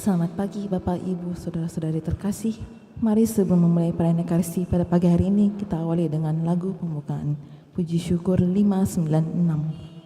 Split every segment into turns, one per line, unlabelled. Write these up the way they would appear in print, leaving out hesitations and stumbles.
Selamat pagi Bapak, Ibu, Saudara-saudari terkasih. Mari sebelum memulai perayaan Ekaristi pada pagi hari ini, kita awali dengan lagu pembukaan Puji Syukur 596.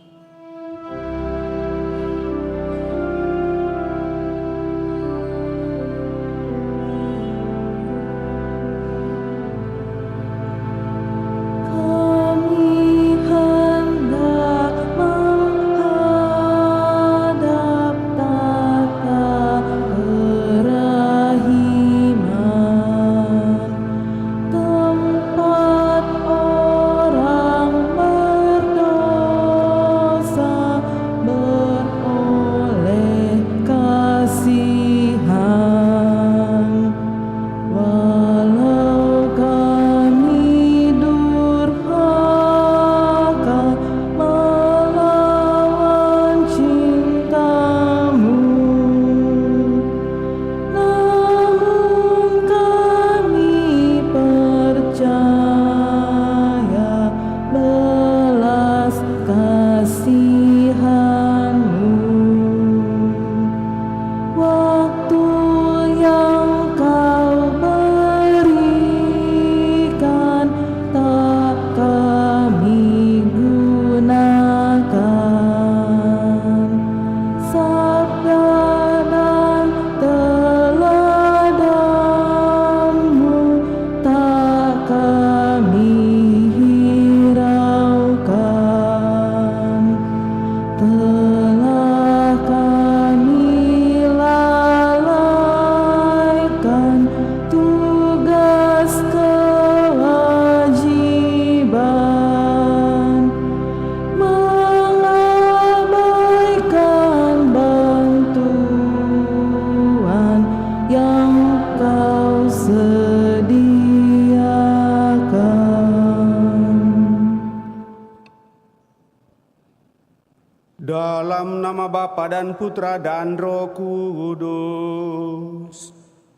Dalam nama Bapa dan Putra dan Roh Kudus.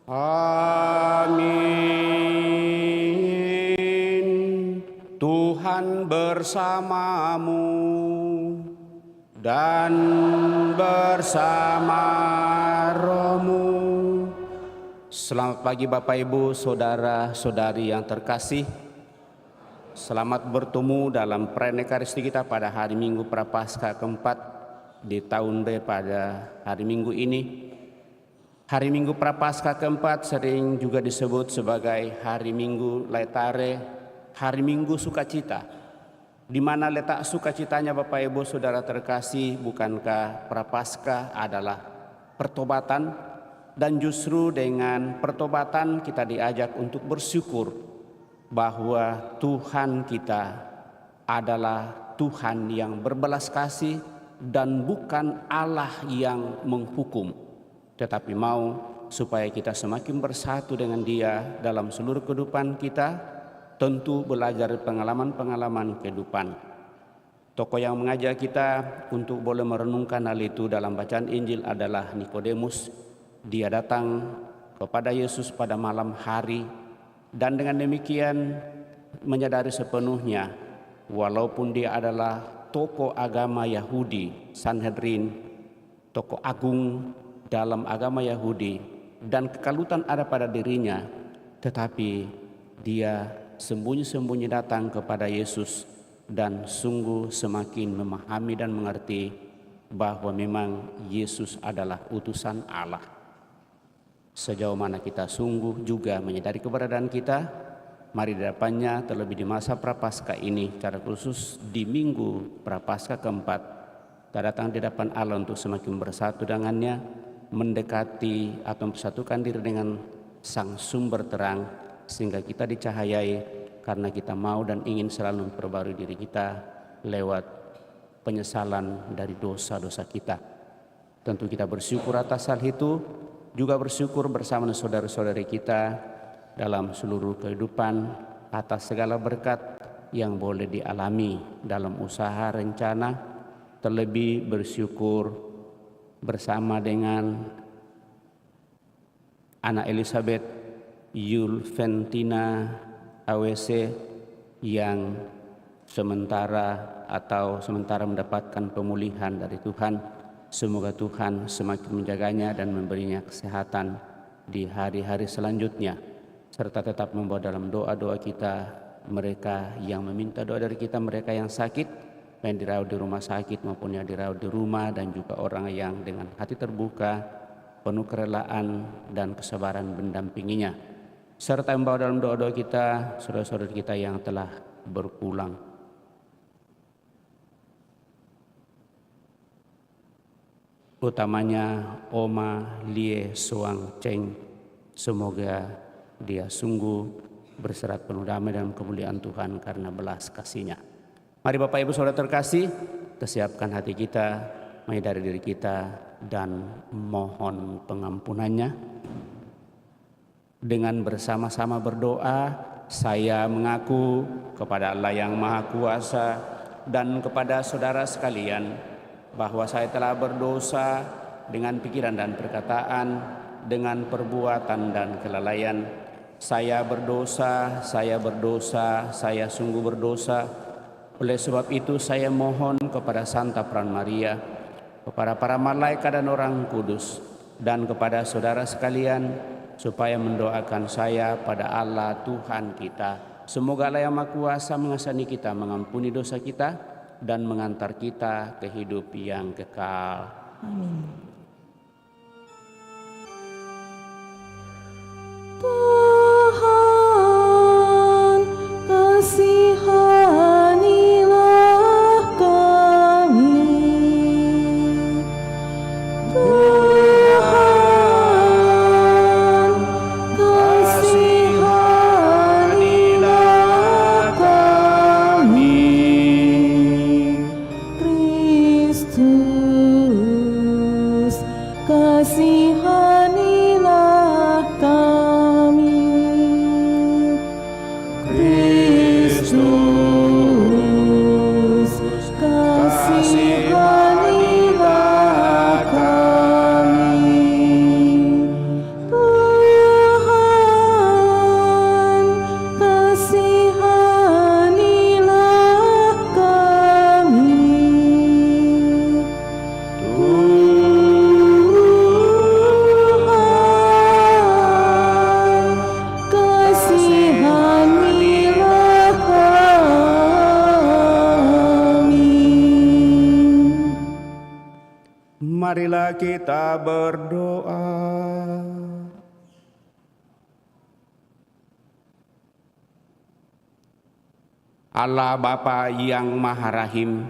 Amin. Tuhan bersamamu dan bersama rohmu. Selamat pagi Bapak Ibu, Saudara-saudari yang terkasih. Selamat bertemu dalam perayaan Ekaristi kita pada hari Minggu Prapaskah keempat di tahun B pada hari Minggu ini. Hari Minggu Prapaskah keempat sering juga disebut sebagai hari Minggu Laetare, hari Minggu Sukacita. Di mana letak sukacitanya Bapak Ibu Saudara terkasih? Bukankah Prapaskah adalah pertobatan? Dan justru dengan pertobatan kita diajak untuk bersyukur bahwa Tuhan kita adalah Tuhan yang berbelas kasih dan bukan Allah yang menghukum, tetapi mau supaya kita semakin bersatu dengan Dia dalam seluruh kehidupan kita, tentu belajar pengalaman-pengalaman kehidupan. Tokoh yang mengajak kita untuk boleh merenungkan hal itu dalam bacaan Injil adalah Nikodemus. Dia datang kepada Yesus pada malam hari, dan dengan demikian menyadari sepenuhnya walaupun dia adalah tokoh agama Yahudi, Sanhedrin, tokoh agung dalam agama Yahudi, dan kekalutan ada pada dirinya, tetapi dia sembunyi-sembunyi datang kepada Yesus dan sungguh semakin memahami dan mengerti bahwa memang Yesus adalah utusan Allah. Sejauh mana kita sungguh juga menyadari keberadaan kita, mari di depannya terlebih di masa Prapaskah ini, secara khusus di Minggu Prapaskah keempat, kita datang di depan Allah untuk semakin bersatu dengannya, mendekati atau mempersatukan diri dengan Sang Sumber Terang, sehingga kita dicahayai karena kita mau dan ingin selalu memperbarui diri kita lewat penyesalan dari dosa-dosa kita. Tentu kita bersyukur atas hal itu, juga bersyukur bersama saudara-saudari kita dalam seluruh kehidupan atas segala berkat yang boleh dialami dalam usaha rencana, terlebih bersyukur bersama dengan Ana Elizabeth Yulventina AWC yang sementara mendapatkan pemulihan dari Tuhan, Semoga Tuhan semakin menjaganya dan memberinya kesehatan di hari-hari selanjutnya, serta tetap membawa dalam doa-doa kita mereka yang meminta doa dari kita, mereka yang sakit, yang dirawat di rumah sakit maupun yang dirawat di rumah, dan juga orang yang dengan hati terbuka, penuh kerelaan dan kesabaran mendampinginya, serta membawa dalam doa-doa kita saudara-saudara kita yang telah berpulang. Utamanya Oma Lie Soang Cheng, semoga dia sungguh berserat penuh damai dan kemuliaan Tuhan karena belas kasih-Nya. Mari Bapak Ibu Saudara terkasih, kita siapkan hati kita, menyadari diri kita, dan mohon pengampunannya. Dengan bersama-sama berdoa, saya mengaku kepada Allah yang Maha Kuasa dan kepada saudara sekalian bahwa saya telah berdosa dengan pikiran dan perkataan, dengan perbuatan dan kelalaian. Saya berdosa, saya sungguh berdosa. Oleh sebab itu saya mohon kepada Santa Peran Maria, kepada para malaikat dan orang kudus, dan kepada saudara sekalian, supaya mendoakan saya pada Allah Tuhan kita. Semoga Allah yang Maha Kuasa mengasihani kita, mengampuni dosa kita, dan mengantar kita ke hidup yang kekal.
Amin. Tuhan, kasihanilah kami. Tuhan, kasihanilah kami. Kristus, kasihanilah kami. Kristus, kasihanilah kami. Tuhan, kasihanilah kami. Tuhan, kasihanilah kami.
Marilah kita berdoa. Allah Bapa yang Maha Rahim,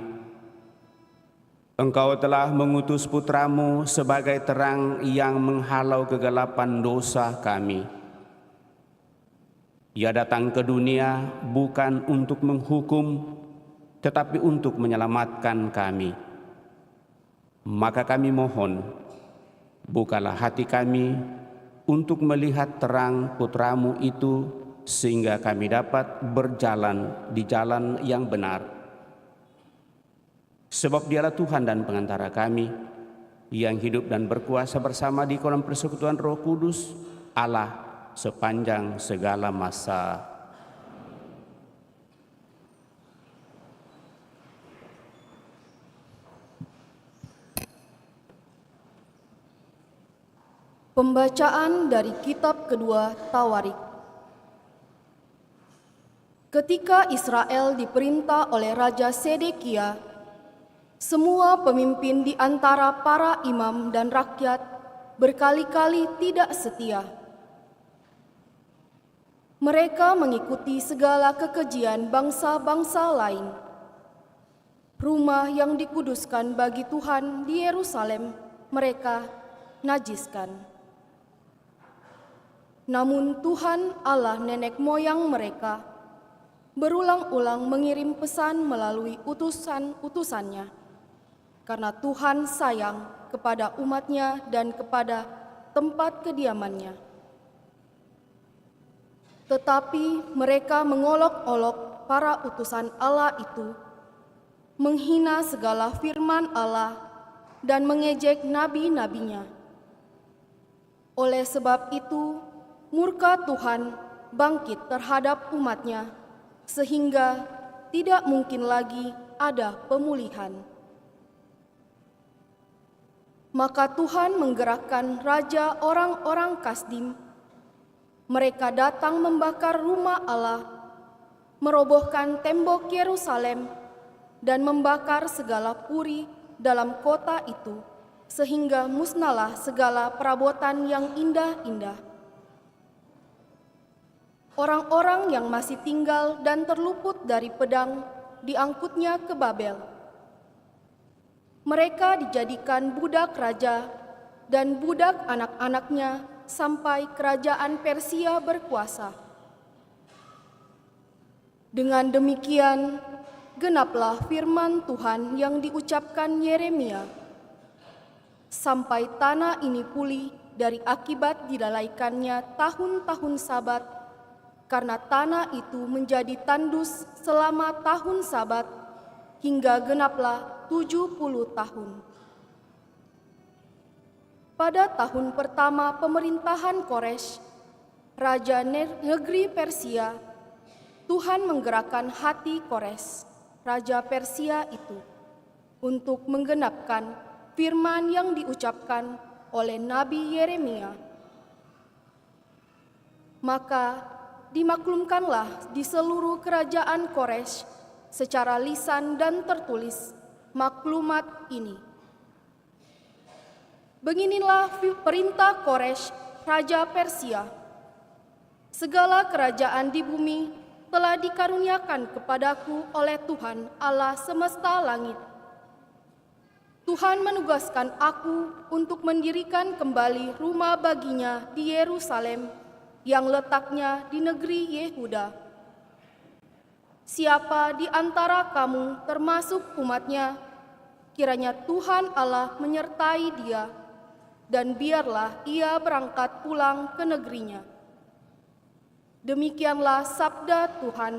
Engkau telah mengutus putramu sebagai terang yang menghalau kegelapan dosa kami. Ia datang ke dunia bukan untuk menghukum, tetapi untuk menyelamatkan kami. Maka kami mohon, bukalah hati kami untuk melihat terang putramu itu, sehingga kami dapat berjalan di jalan yang benar. Sebab Dialah Tuhan dan pengantara kami, yang hidup dan berkuasa bersama di kolam persekutuan Roh Kudus, Allah sepanjang segala masa.
Pembacaan dari kitab kedua Tawarik. Ketika Israel diperintah oleh Raja Sedekia, semua pemimpin di antara para imam dan rakyat berkali-kali tidak setia. Mereka mengikuti segala kekejian bangsa-bangsa lain. Rumah yang dikuduskan bagi Tuhan di Yerusalem mereka najiskan. Namun Tuhan Allah nenek moyang mereka berulang-ulang mengirim pesan melalui utusan-utusannya, karena Tuhan sayang kepada umatnya dan kepada tempat kediamannya. Tetapi mereka mengolok-olok para utusan Allah itu, menghina segala firman Allah dan mengejek nabi-nabinya. Oleh sebab itu, murka Tuhan bangkit terhadap umatnya, sehingga tidak mungkin lagi ada pemulihan. Maka Tuhan menggerakkan raja orang-orang Kasdim. Mereka datang membakar rumah Allah, merobohkan tembok Yerusalem, dan membakar segala puri dalam kota itu, sehingga musnahlah segala perabotan yang indah-indah. Orang-orang yang masih tinggal dan terluput dari pedang diangkutnya ke Babel. Mereka dijadikan budak raja dan budak anak-anaknya sampai kerajaan Persia berkuasa. Dengan demikian, genaplah firman Tuhan yang diucapkan Yeremia. Sampai tanah ini pulih dari akibat dilalaikannya tahun-tahun Sabat, karena tanah itu menjadi tandus selama tahun Sabat, hingga genaplah 70 tahun. Pada tahun pertama pemerintahan Koresh, raja negeri Persia, Tuhan menggerakkan hati Koresh, raja Persia itu, untuk menggenapkan firman yang diucapkan oleh Nabi Yeremia. Maka dimaklumkanlah di seluruh kerajaan Koresh secara lisan dan tertulis maklumat ini. Beginilah perintah Koresh, raja Persia. Segala kerajaan di bumi telah dikaruniakan kepadaku oleh Tuhan Allah semesta langit. Tuhan menugaskan aku untuk mendirikan kembali rumah baginya di Yerusalem yang letaknya di negeri Yehuda. Siapa di antara kamu termasuk umatnya, kiranya Tuhan Allah menyertai dia, dan biarlah ia berangkat pulang ke negerinya. Demikianlah sabda Tuhan.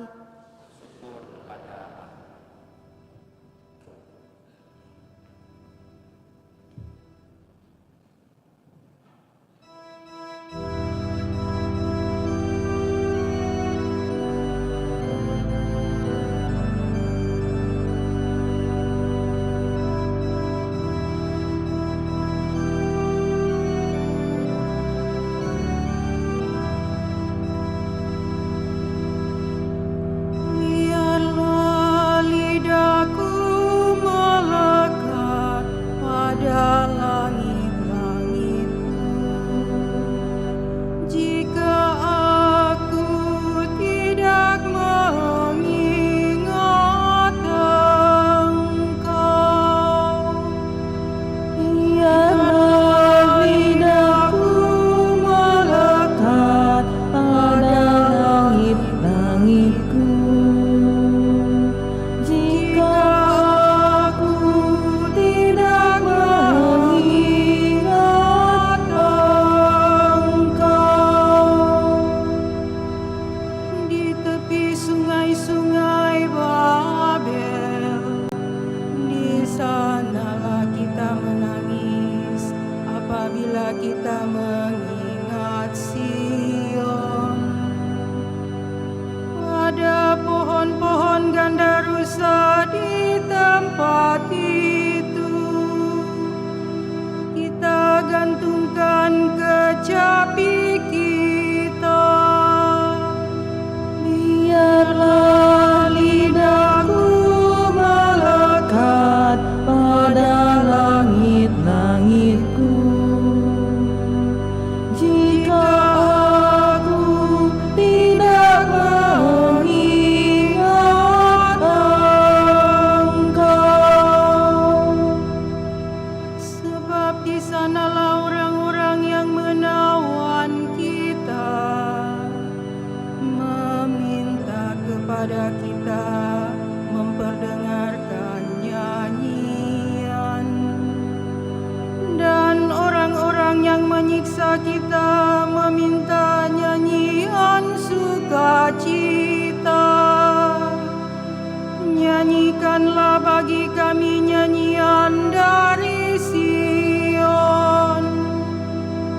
Nyanyikanlah bagi kami nyanyian dari Sion.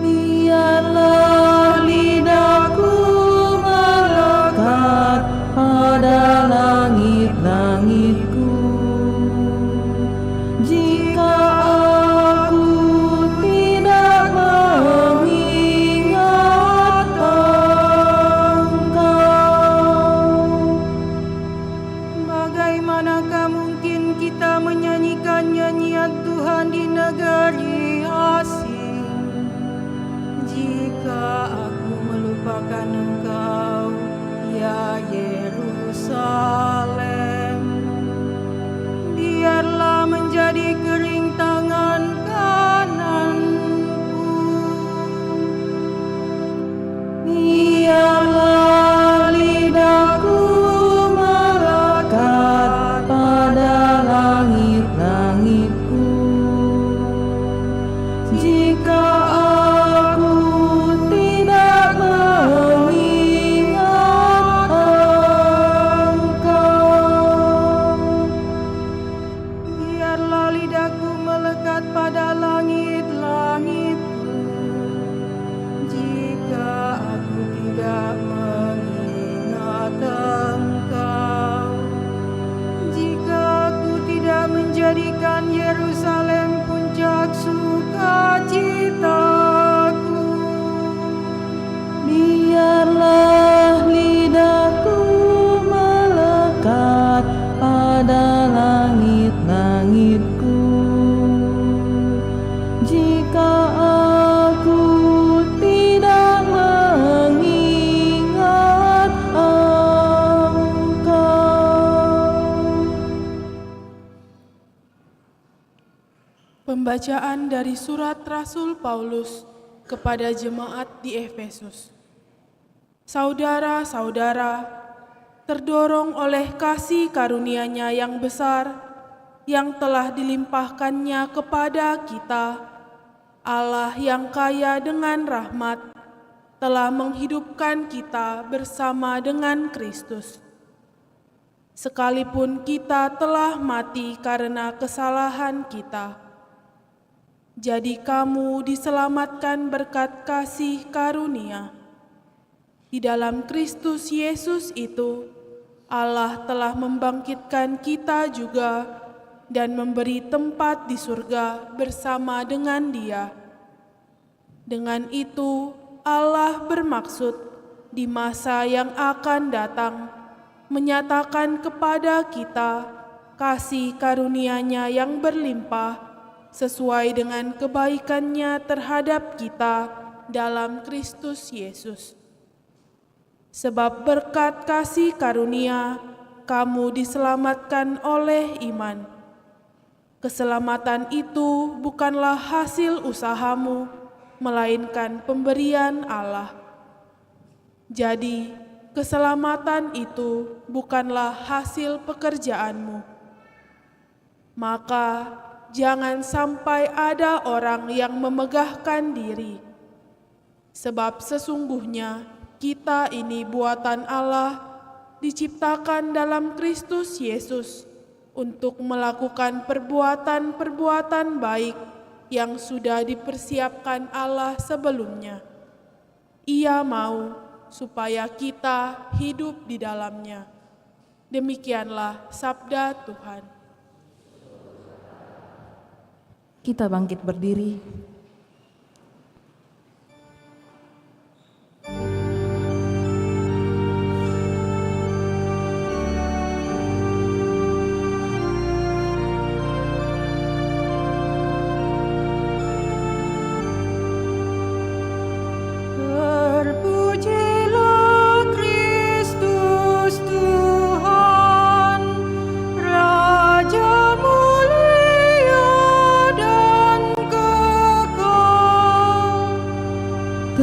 Biarlah lidahku melekat pada langit-langitku, jika aku Pembacaan dari surat Rasul Paulus kepada jemaat di Efesus. Saudara-saudara, terdorong oleh kasih karunia-Nya yang besar, yang telah dilimpahkannya kepada kita, Allah yang kaya dengan rahmat, telah menghidupkan kita bersama dengan Kristus. Sekalipun kita telah mati karena kesalahan kita, jadi kamu diselamatkan berkat kasih karunia. Di dalam Kristus Yesus itu, Allah telah membangkitkan kita juga dan memberi tempat di surga bersama dengan Dia. Dengan itu, Allah bermaksud di masa yang akan datang menyatakan kepada kita kasih karunia-Nya yang berlimpah sesuai dengan kebaikan-Nya terhadap kita dalam Kristus Yesus. Sebab berkat kasih karunia, kamu diselamatkan oleh iman. Keselamatan itu bukanlah hasil usahamu, melainkan pemberian Allah. Jadi, keselamatan itu bukanlah hasil pekerjaanmu. Maka, jangan sampai ada orang yang memegahkan diri. Sebab sesungguhnya kita ini buatan Allah, diciptakan dalam Kristus Yesus untuk melakukan perbuatan-perbuatan baik yang sudah dipersiapkan Allah sebelumnya. Ia mau supaya kita hidup di dalamnya. Demikianlah sabda Tuhan.
Kita bangkit berdiri.
Terpujilah Kristus Tuhan, Raja mulia dan kekal.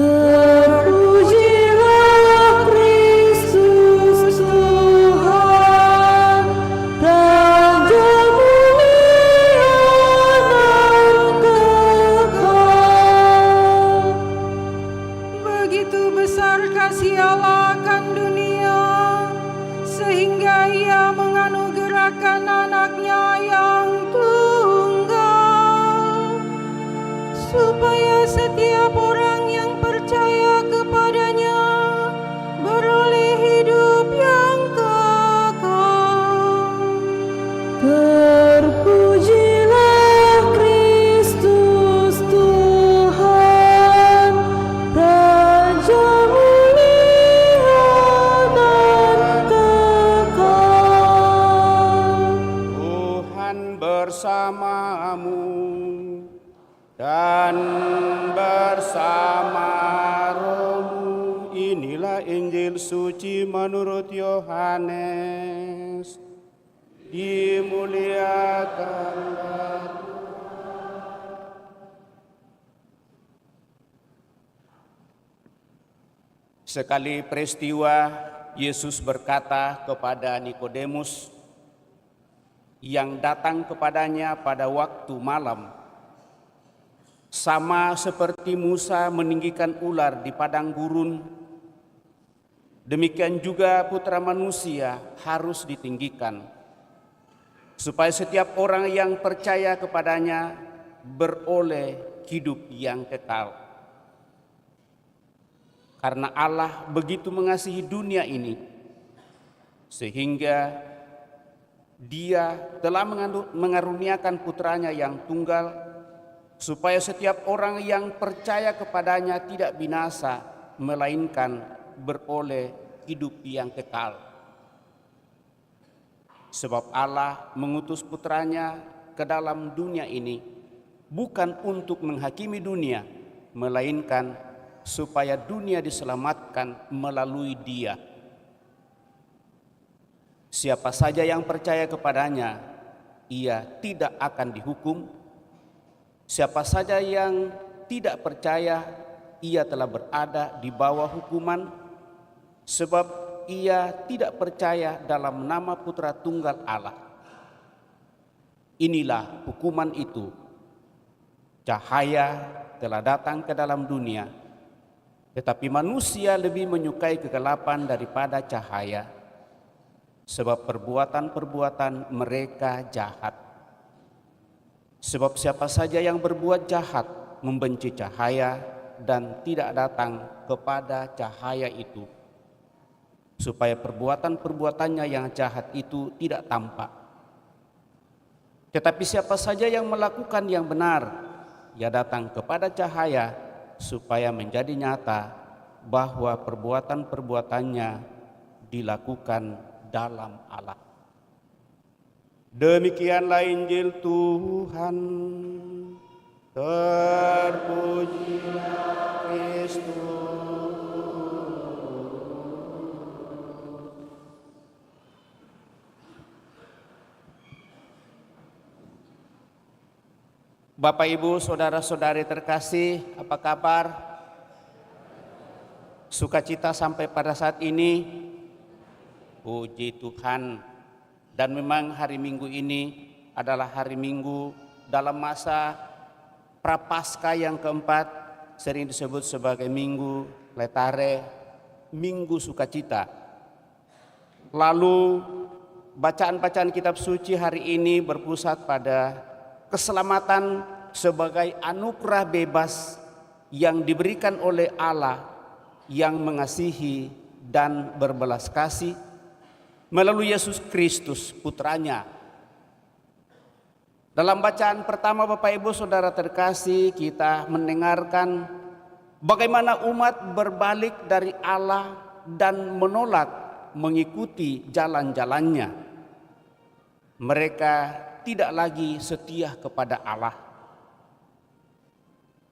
Terpujilah Kristus Tuhan, Raja mulia dan kekal.
Begitu besar kasih Allah akan dunia, sehingga Ia menganugerahkan anaknya yang tunggal, supaya setiap orang yang percaya kepadanya beroleh hidup yang kekal.
Terpujilah Kristus Tuhan, Raja mulia dan kekal.
Tuhan bersamamu dan bersama rohmu. Inilah Injil suci menurut Yohanes. Dimuliakanlah sekali peristiwa, Yesus berkata kepada Nikodemus yang datang kepadanya pada waktu malam, sama seperti Musa meninggikan ular di padang gurun, demikian juga Putra Manusia harus ditinggikan, supaya setiap orang yang percaya kepadanya beroleh hidup yang kekal. Karena Allah begitu mengasihi dunia ini, sehingga Dia telah mengaruniakan putranya yang tunggal, supaya setiap orang yang percaya kepadanya tidak binasa, melainkan beroleh hidup yang kekal. Sebab Allah mengutus putranya ke dalam dunia ini, bukan untuk menghakimi dunia, melainkan supaya dunia diselamatkan melalui Dia. Siapa saja yang percaya kepadanya, ia tidak akan dihukum, Siapa saja yang tidak percaya, ia telah berada di bawah hukuman, sebab ia tidak percaya dalam nama Putra Tunggal Allah. Inilah hukuman itu. Cahaya telah datang ke dalam dunia, tetapi manusia lebih menyukai kegelapan daripada cahaya, sebab perbuatan-perbuatan mereka jahat. Sebab siapa saja yang berbuat jahat membenci cahaya dan tidak datang kepada cahaya itu, supaya perbuatan-perbuatannya yang jahat itu tidak tampak. Tetapi siapa saja yang melakukan yang benar, ia datang kepada cahaya, supaya menjadi nyata bahwa perbuatan-perbuatannya dilakukan dalam Allah. Demikianlah Injil Tuhan. Terpujilah Kristus. Bapak, Ibu, saudara-saudari terkasih, apa kabar? Sukacita sampai pada saat ini? Puji Tuhan. Dan memang hari Minggu ini adalah hari Minggu dalam masa Prapaskah yang keempat, sering disebut sebagai Minggu Letare, Minggu Sukacita. Lalu bacaan-bacaan kitab suci hari ini berpusat pada keselamatan sebagai anugerah bebas yang diberikan oleh Allah yang mengasihi dan berbelas kasih melalui Yesus Kristus putranya. Dalam bacaan pertama Bapak Ibu Saudara terkasih, kita mendengarkan bagaimana umat berbalik dari Allah dan menolak mengikuti jalan-jalannya. Mereka tidak lagi setia kepada Allah.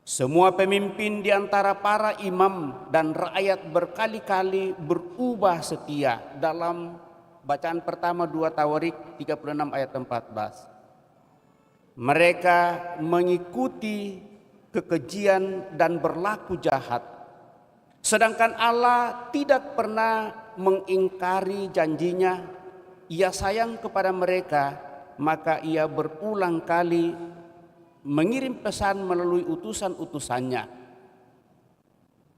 Semua pemimpin di antara para imam dan rakyat berkali-kali berubah setia. Dalam bacaan pertama 2 Tawarik 36 ayat 14. Mereka mengikuti kekejian dan berlaku jahat. Sedangkan Allah tidak pernah mengingkari janjinya. Ia sayang kepada mereka, maka ia berulang kali mengirim pesan melalui utusan-utusannya.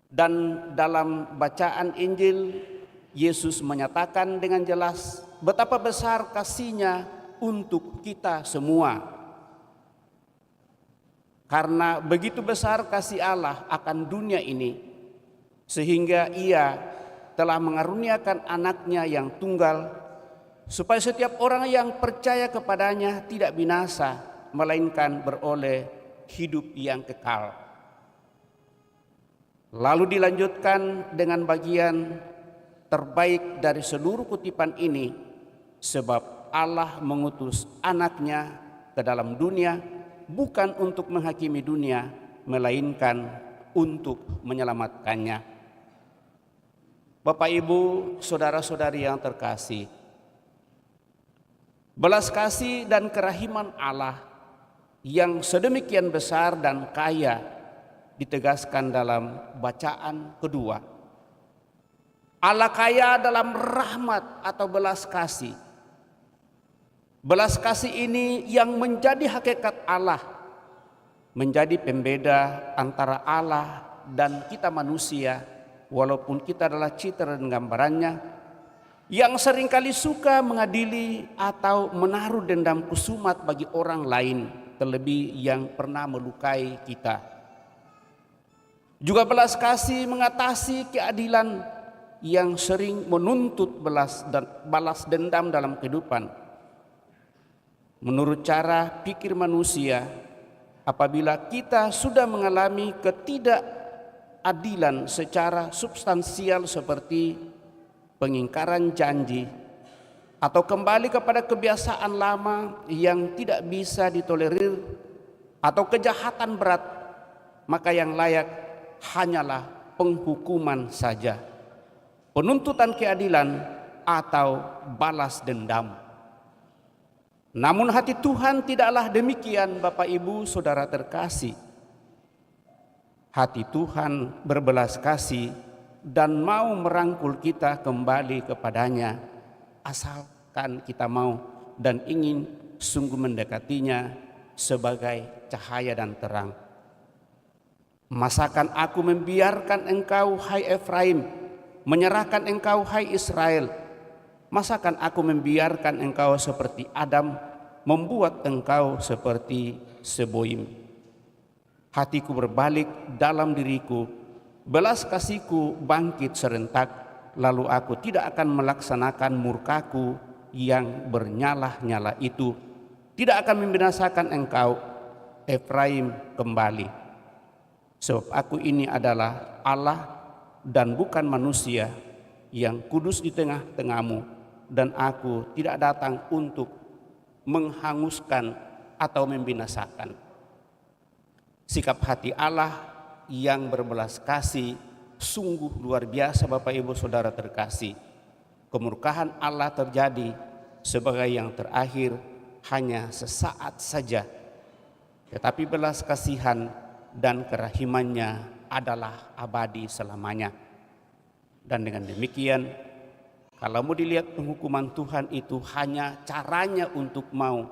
Dan dalam bacaan Injil, Yesus menyatakan dengan jelas betapa besar kasih-Nya untuk kita semua. Karena begitu besar kasih Allah akan dunia ini, sehingga Ia telah mengaruniakan anaknya yang tunggal, supaya setiap orang yang percaya kepadanya tidak binasa, melainkan beroleh hidup yang kekal. Lalu dilanjutkan dengan bagian terbaik dari seluruh kutipan ini, sebab Allah mengutus anaknya ke dalam dunia, bukan untuk menghakimi dunia, melainkan untuk menyelamatkannya. Bapak, Ibu, saudara-saudari yang terkasih, belas kasih dan kerahiman Allah yang sedemikian besar dan kaya ditegaskan dalam bacaan kedua. Allah kaya dalam rahmat atau belas kasih. Belas kasih ini yang menjadi hakikat Allah, menjadi pembeda antara Allah dan kita manusia, walaupun kita adalah citra dan gambarannya, yang seringkali suka mengadili atau menaruh dendam kusumat bagi orang lain, terlebih yang pernah melukai kita. Juga belas kasih mengatasi keadilan yang sering menuntut balas dendam dalam kehidupan. Menurut cara pikir manusia, apabila kita sudah mengalami ketidakadilan secara substansial seperti pengingkaran janji atau kembali kepada kebiasaan lama yang tidak bisa ditolerir atau kejahatan berat, maka yang layak hanyalah penghukuman saja, penuntutan keadilan atau balas dendam. Namun hati Tuhan tidaklah demikian, Bapak Ibu Saudara terkasih. Hati Tuhan berbelas kasih dan mau merangkul kita kembali kepadanya, asalkan kita mau dan ingin sungguh mendekatinya sebagai cahaya dan terang. Masakan aku membiarkan engkau, hai Efraim, menyerahkan engkau, hai Israel? Masakan aku membiarkan engkau seperti Adam, membuat engkau seperti Seboim? Hatiku berbalik dalam diriku, belas kasihku bangkit serentak, lalu aku tidak akan melaksanakan murkaku yang bernyala-nyala itu, tidak akan membinasakan engkau, Efraim, kembali. Sebab aku ini adalah Allah dan bukan manusia, yang kudus di tengah-tengahmu, dan aku tidak datang untuk menghanguskan atau membinasakan. Sikap hati Allah yang berbelas kasih sungguh luar biasa, Bapak Ibu Saudara terkasih. Kemurkaan Allah terjadi sebagai yang terakhir hanya sesaat saja, tetapi belas kasihan dan kerahimannya adalah abadi selamanya. Dan dengan demikian, kalau mau dilihat penghukuman Tuhan itu hanya caranya untuk mau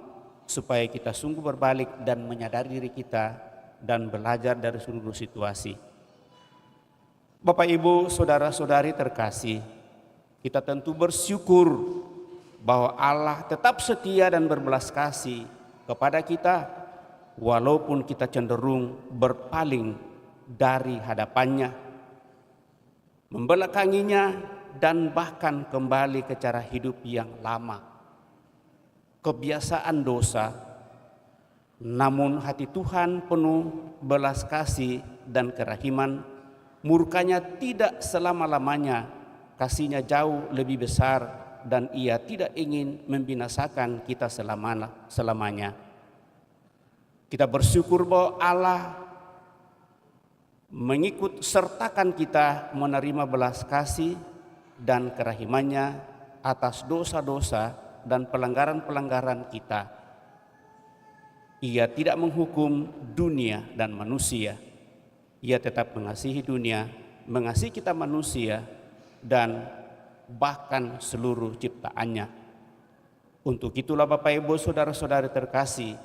supaya kita sungguh berbalik dan menyadari diri kita dan belajar dari seluruh situasi. Bapak Ibu Saudara-saudari terkasih, kita tentu bersyukur bahwa Allah tetap setia dan berbelas kasih kepada kita walaupun kita cenderung berpaling dari hadapannya, membelakanginya, dan bahkan kembali ke cara hidup yang lama, kebiasaan dosa. Namun hati Tuhan penuh belas kasih dan kerahiman, murkanya tidak selama-lamanya, kasihnya jauh lebih besar, dan Ia tidak ingin membinasakan kita selamanya. Kita bersyukur bahwa Allah mengikut sertakan kita menerima belas kasih dan kerahimannya atas dosa-dosa dan pelanggaran-pelanggaran kita. Ia tidak menghukum dunia dan manusia. Ia tetap mengasihi dunia, mengasihi kita manusia, dan bahkan seluruh ciptaannya. Untuk itulah Bapak Ibu Saudara-saudari terkasih,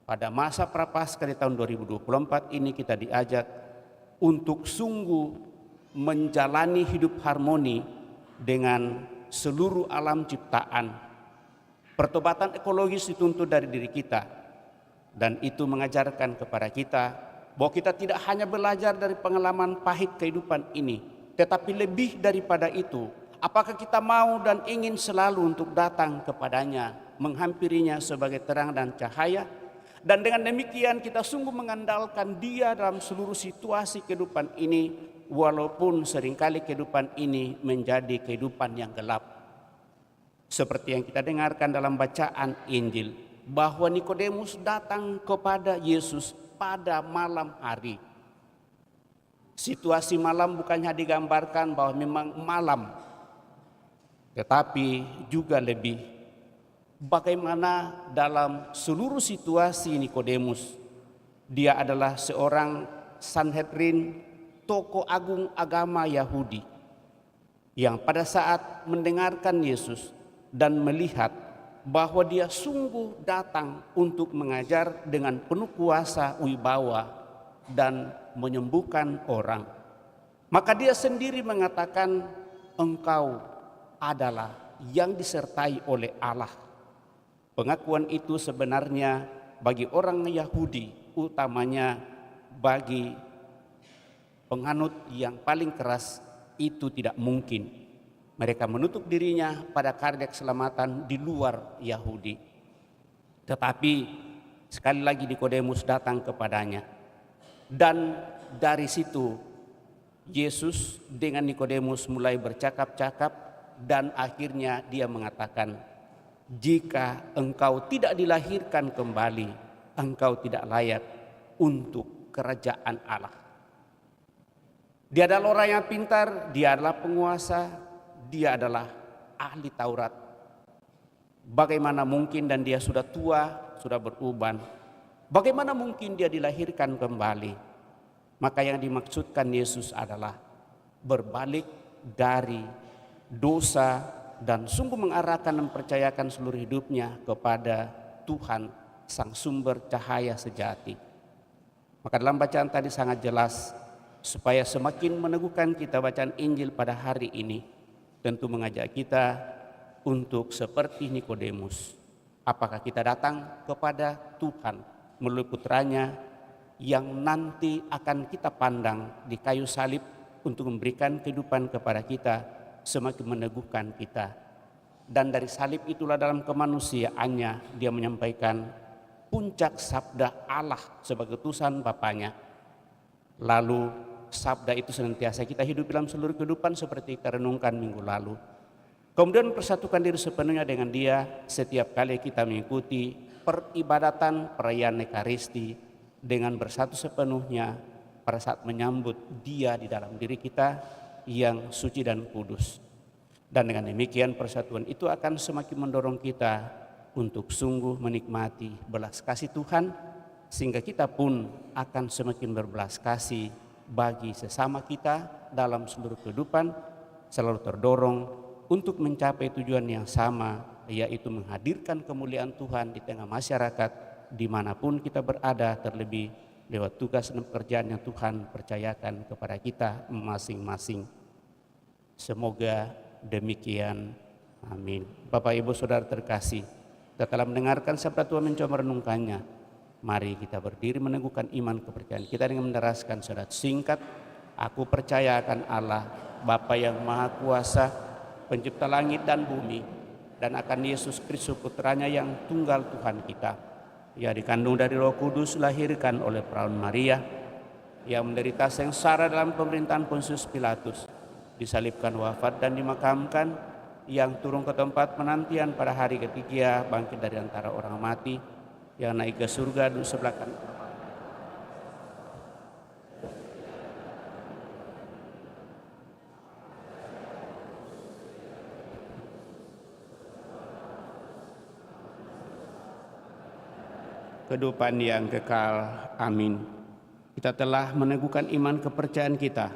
pada masa Prapaskah di tahun 2024 ini kita diajak untuk sungguh menjalani hidup harmoni dengan seluruh alam ciptaan. Pertobatan ekologis dituntut dari diri kita, dan itu mengajarkan kepada kita bahwa kita tidak hanya belajar dari pengalaman pahit kehidupan ini, tetapi lebih daripada itu, apakah kita mau dan ingin selalu untuk datang kepadanya, menghampirinya sebagai terang dan cahaya. Dan dengan demikian kita sungguh mengandalkan Dia dalam seluruh situasi kehidupan ini, walaupun seringkali kehidupan ini menjadi kehidupan yang gelap. Seperti yang kita dengarkan dalam bacaan Injil, bahwa Nikodemus datang kepada Yesus pada malam hari. Situasi malam bukannya digambarkan bahwa memang malam, tetapi juga lebih bagaimana dalam seluruh situasi Nikodemus, dia adalah seorang Sanhedrin, tokoh agung agama Yahudi, yang pada saat mendengarkan Yesus dan melihat bahwa dia sungguh datang untuk mengajar dengan penuh kuasa wibawa dan menyembuhkan orang, maka dia sendiri mengatakan, engkau adalah yang disertai oleh Allah. Pengakuan itu sebenarnya bagi orang Yahudi, utamanya bagi penganut yang paling keras, itu tidak mungkin. Mereka menutup dirinya pada karya keselamatan di luar Yahudi. Tetapi sekali lagi Nikodemus datang kepadanya. Dan dari situ Yesus dengan Nikodemus mulai bercakap-cakap, dan akhirnya dia mengatakan, jika engkau tidak dilahirkan kembali, engkau tidak layak untuk kerajaan Allah. Dia adalah orang yang pintar, dia adalah penguasa, dia adalah ahli Taurat. Bagaimana mungkin, dan dia sudah tua, sudah beruban. Bagaimana mungkin dia dilahirkan kembali? Maka yang dimaksudkan Yesus adalah berbalik dari dosa dan sungguh mengarahkan dan mempercayakan seluruh hidupnya kepada Tuhan, Sang Sumber Cahaya Sejati. Maka dalam bacaan tadi sangat jelas, supaya semakin meneguhkan kita bacaan Injil pada hari ini, tentu mengajak kita untuk seperti Nikodemus. Apakah kita datang kepada Tuhan melalui putranya yang nanti akan kita pandang di kayu salib untuk memberikan kehidupan kepada kita, semakin meneguhkan kita. Dan dari salib itulah dalam kemanusiaannya dia menyampaikan puncak sabda Allah sebagai utusan Bapaknya. Lalu sabda itu senantiasa kita hidup dalam seluruh kehidupan seperti kita renungkan minggu lalu. Kemudian persatukan diri sepenuhnya dengan dia setiap kali kita mengikuti peribadatan perayaan Ekaristi, dengan bersatu sepenuhnya pada saat menyambut dia di dalam diri kita yang suci dan kudus. Dan dengan demikian persatuan itu akan semakin mendorong kita untuk sungguh menikmati belas kasih Tuhan, sehingga kita pun akan semakin berbelas kasih bagi sesama kita dalam seluruh kehidupan, selalu terdorong untuk mencapai tujuan yang sama, yaitu menghadirkan kemuliaan Tuhan di tengah masyarakat dimanapun kita berada, terlebih lewat tugas dan pekerjaan yang Tuhan percayakan kepada kita masing-masing. Semoga demikian. Amin. Bapak Ibu Saudara terkasih, kita telah mendengarkan sabda Tuhan, mencoba merenungkannya. Mari kita berdiri meneguhkan iman kepercayaan kita dengan menderaskan syahadat singkat. Aku percaya akan Allah, Bapa yang Maha Kuasa, Pencipta langit dan bumi, dan akan Yesus Kristus putranya yang tunggal Tuhan kita. Ia dikandung dari Roh Kudus, lahirkan oleh perawan Maria, yang menderita sengsara dalam pemerintahan Pontius Pilatus, disalibkan, wafat dan dimakamkan, yang turun ke tempat penantian pada hari ketiga, bangkit dari antara orang mati, yang naik ke surga duduk sebelah kanan. Kehidupan yang kekal. Amin. Kita telah meneguhkan iman kepercayaan kita,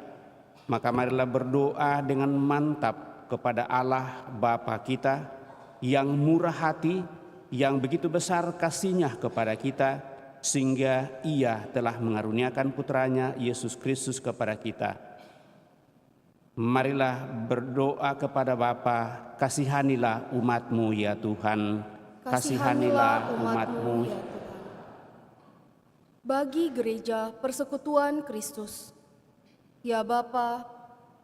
maka marilah berdoa dengan mantap kepada Allah Bapa kita yang murah hati, yang begitu besar kasih-Nya kepada kita, sehingga Ia telah mengaruniakan putranya Yesus Kristus kepada kita. Marilah berdoa kepada Bapa, kasihanilah umat-Mu ya Tuhan, kasihanilah umat-Mu ya Tuhan.
Bagi Gereja Persekutuan Kristus, ya Bapa,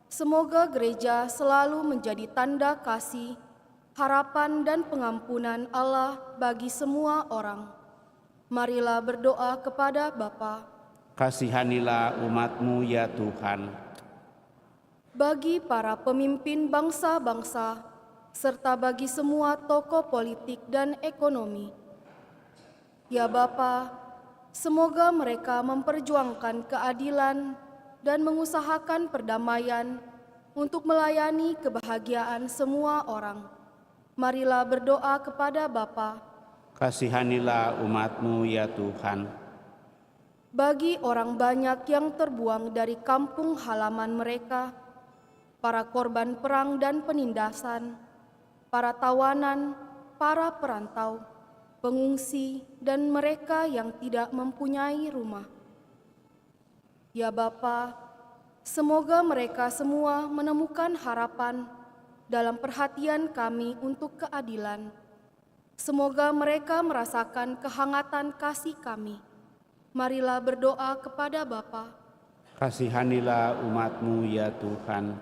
semoga gereja selalu menjadi tanda kasih, harapan dan pengampunan Allah bagi semua orang. Marilah berdoa kepada Bapa.
Kasihanilah umat-Mu ya Tuhan.
Bagi para pemimpin bangsa-bangsa, serta bagi semua tokoh politik dan ekonomi, ya Bapa, semoga mereka memperjuangkan keadilan dan mengusahakan perdamaian untuk melayani kebahagiaan semua orang. Marilah berdoa kepada Bapa.
Kasihanilah umat-Mu ya Tuhan.
Bagi orang banyak yang terbuang dari kampung halaman mereka, para korban perang dan penindasan, para tawanan, para perantau, pengungsi, dan mereka yang tidak mempunyai rumah. Ya Bapa, semoga mereka semua menemukan harapan dalam perhatian kami untuk keadilan. Semoga mereka merasakan kehangatan kasih kami. Marilah berdoa kepada Bapa.
Kasihanilah umat-Mu ya Tuhan.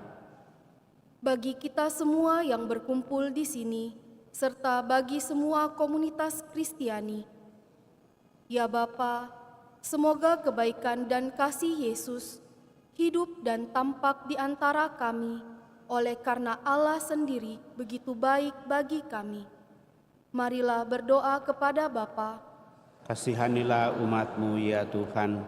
Bagi kita semua yang berkumpul di sini, serta bagi semua komunitas Kristiani, ya Bapa, semoga kebaikan dan kasih Yesus hidup dan tampak di antara kami, oleh karena Allah sendiri begitu baik bagi kami. Marilah berdoa kepada Bapa.
Kasihanilah umat-Mu ya Tuhan.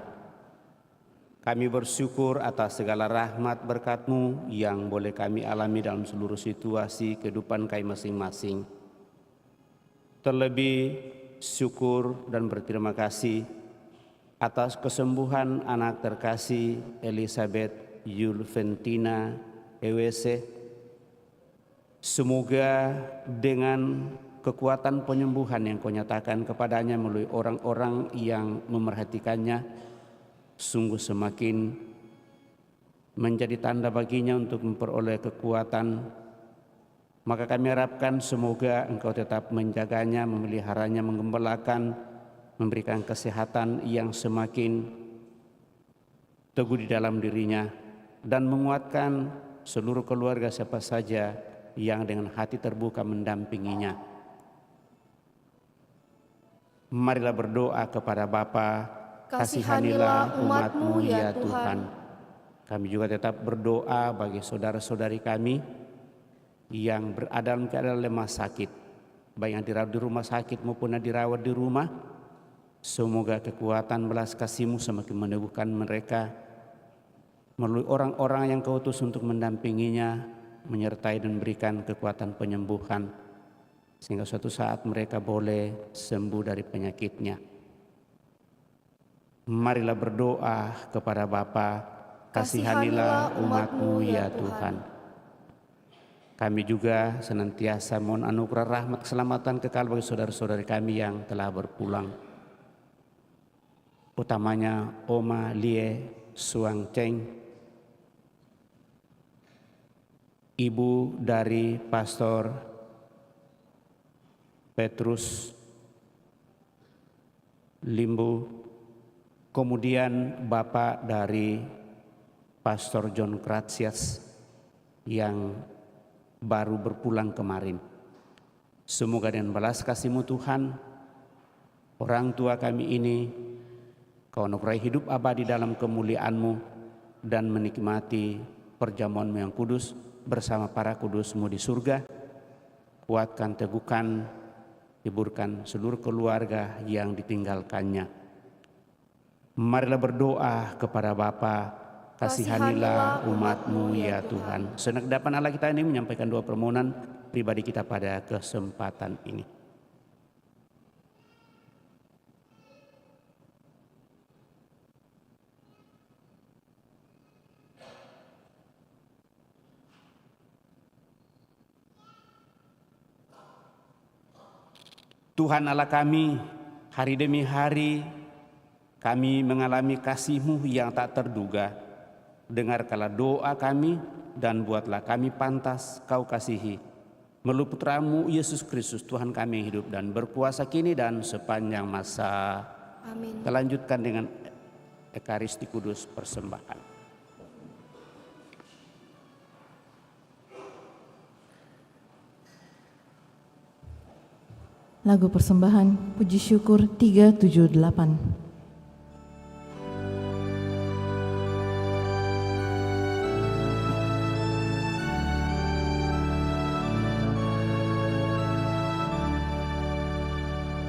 Kami bersyukur atas segala rahmat berkat-Mu yang boleh kami alami dalam seluruh situasi kehidupan kami masing-masing. Terlebih syukur dan berterima kasih atas kesembuhan anak terkasih Elizabeth Yulventina EWC. Semoga dengan kekuatan penyembuhan yang Kau nyatakan kepadanya melalui orang-orang yang memerhatikannya, sungguh semakin menjadi tanda baginya untuk memperoleh kekuatan. Maka kami harapkan semoga Engkau tetap menjaganya, memeliharanya, menggembalakan, memberikan kesehatan yang semakin teguh di dalam dirinya, dan menguatkan seluruh keluarga siapa saja yang dengan hati terbuka mendampinginya. Marilah berdoa kepada Bapa, kasihanilah umat-Mu ya Tuhan. Kami juga tetap berdoa bagi saudara-saudari kami yang berada dalam keadaan lemah sakit, baik yang dirawat di rumah sakit maupun yang dirawat di rumah. Semoga kekuatan belas kasih-Mu semakin meneguhkan mereka melalui orang-orang yang Kau utus untuk mendampinginya, menyertai dan memberikan kekuatan penyembuhan, sehingga suatu saat mereka boleh sembuh dari penyakitnya. Marilah berdoa kepada Bapa, kasihanilah umat-Mu ya Tuhan. Kami juga senantiasa mohon anugerah rahmat keselamatan kekal bagi saudara-saudari kami yang telah berpulang, utamanya Oma Lie Suang Cheng, ibu dari Pastor Petrus Limbu, kemudian bapak dari Pastor John Gratias yang baru berpulang kemarin. Semoga dengan balas kasih-Mu Tuhan, orang tua kami ini Kau anugerahi hidup abadi dalam kemuliaan-Mu dan menikmati perjamuan-Mu yang kudus bersama para kudus-Mu di surga. Kuatkan, teguhkan, hiburkan seluruh keluarga yang ditinggalkannya. Marilah berdoa kepada Bapa, kasihanilah umat-Mu ya Tuhan. Sejenak depan Allah kita ini menyampaikan doa permohonan pribadi kita pada kesempatan ini. Tuhan Allah kami, hari demi hari kami mengalami kasih-Mu yang tak terduga. Dengarkanlah doa kami dan buatlah kami pantas Kau kasihi. Melalui Putra-Mu Yesus Kristus Tuhan kami yang hidup dan berkuasa kini dan sepanjang masa.
Amin.
Kita lanjutkan dengan Ekaristi Kudus persembahan.
Lagu persembahan Puji Syukur 378.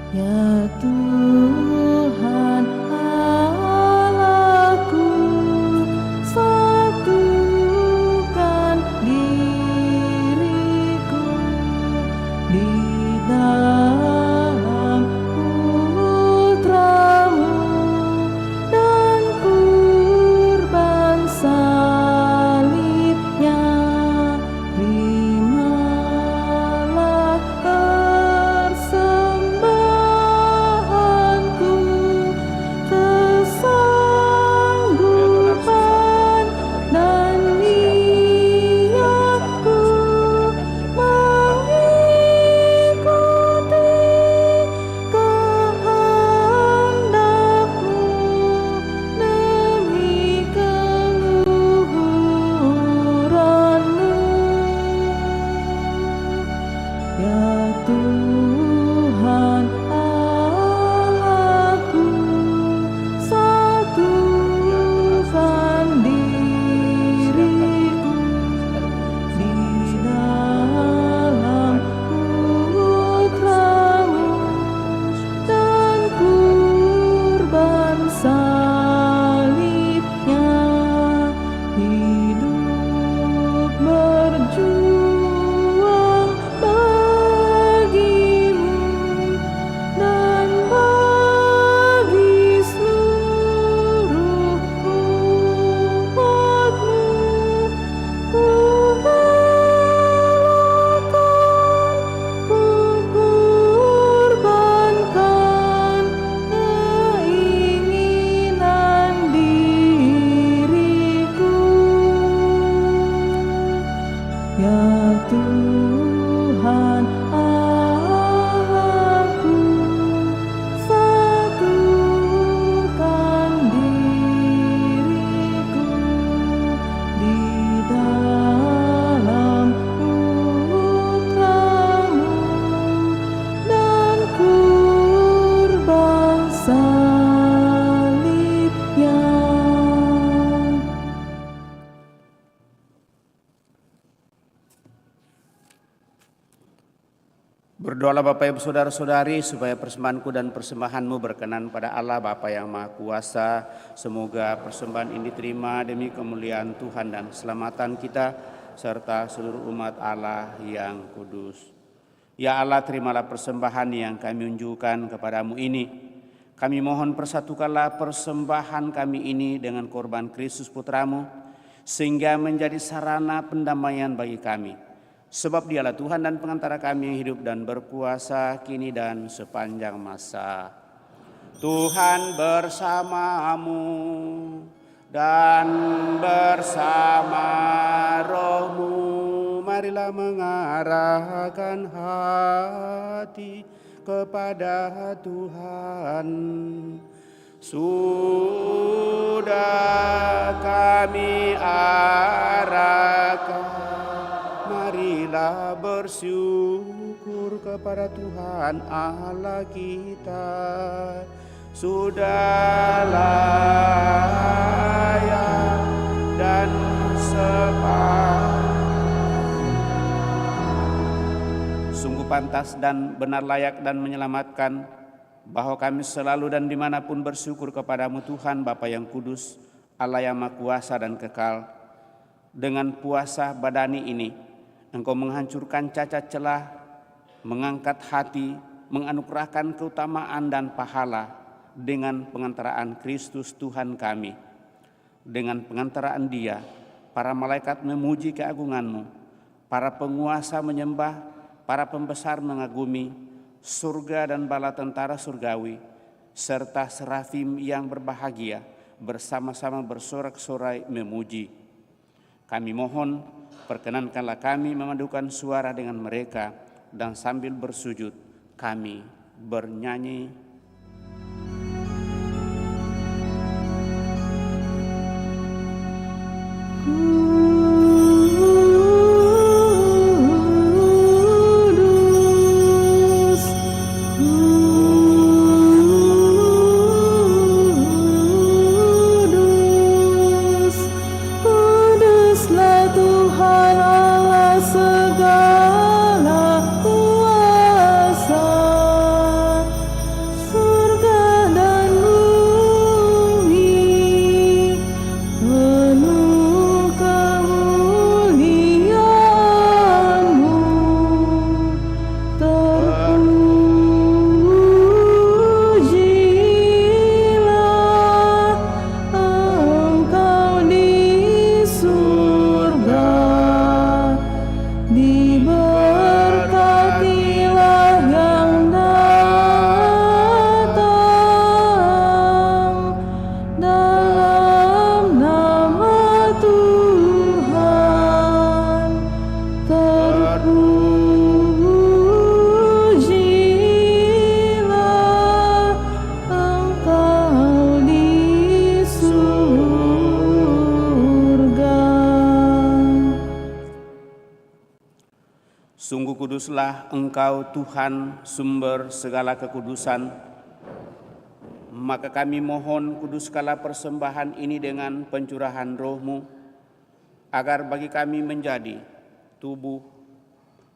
Ya Tuhan Allahku, satukan diriku di dalam Putra-Mu dan kurban salibnya. Terimalah persembahanku, kesanggupan dan niatku mengikuti kehendak-Mu demi keluhuran-Mu. Ya Tuhan Allahku, satukan diriku di dalam Putra-Mu dan kurban salibnya. Hidup berjuang bagi
Berdoalah Bapak Ibu Saudara-saudari supaya persembahanku dan persembahanmu berkenan pada Allah Bapa yang Maha Kuasa. Semoga persembahan ini diterima demi kemuliaan Tuhan dan keselamatan kita serta seluruh umat Allah yang kudus. Ya Allah, terimalah persembahan yang kami unjukkan kepadamu ini. Kami mohon persatukanlah persembahan kami ini dengan korban Kristus Putramu, sehingga menjadi sarana pendamaian bagi kami. Sebab dialah Tuhan dan pengantara kami yang hidup dan berkuasa kini dan sepanjang masa. Tuhan bersamamu dan bersama rohmu. Marilah mengarahkan hati kepada Tuhan. Sudah kami arahkan, marilah bersyukur kepada Tuhan Allah kita. Sudah layak dan sungguh pantas dan benar, layak dan menyelamatkan, bahwa kami selalu dan dimanapun bersyukur kepadamu Tuhan Bapa yang kudus, Allah yang Maha Kuasa dan kekal. Dengan puasa badani ini, Engkau menghancurkan cacat celah, mengangkat hati, menganugerahkan keutamaan dan pahala dengan pengantaraan Kristus Tuhan kami. Dengan pengantaraan Dia, para malaikat memuji keagungan-Mu, para penguasa menyembah, para pembesar mengagumi, surga dan bala tentara surgawi, serta serafim yang berbahagia bersama-sama bersorak-sorai memuji. Kami mohon, perkenankanlah kami memadukan suara dengan mereka, dan sambil bersujud kami bernyanyi. Sungguh kuduslah Engkau Tuhan, sumber segala kekudusan. Maka kami mohon, kuduskanlah persembahan ini dengan pencurahan Roh-Mu, agar bagi kami menjadi tubuh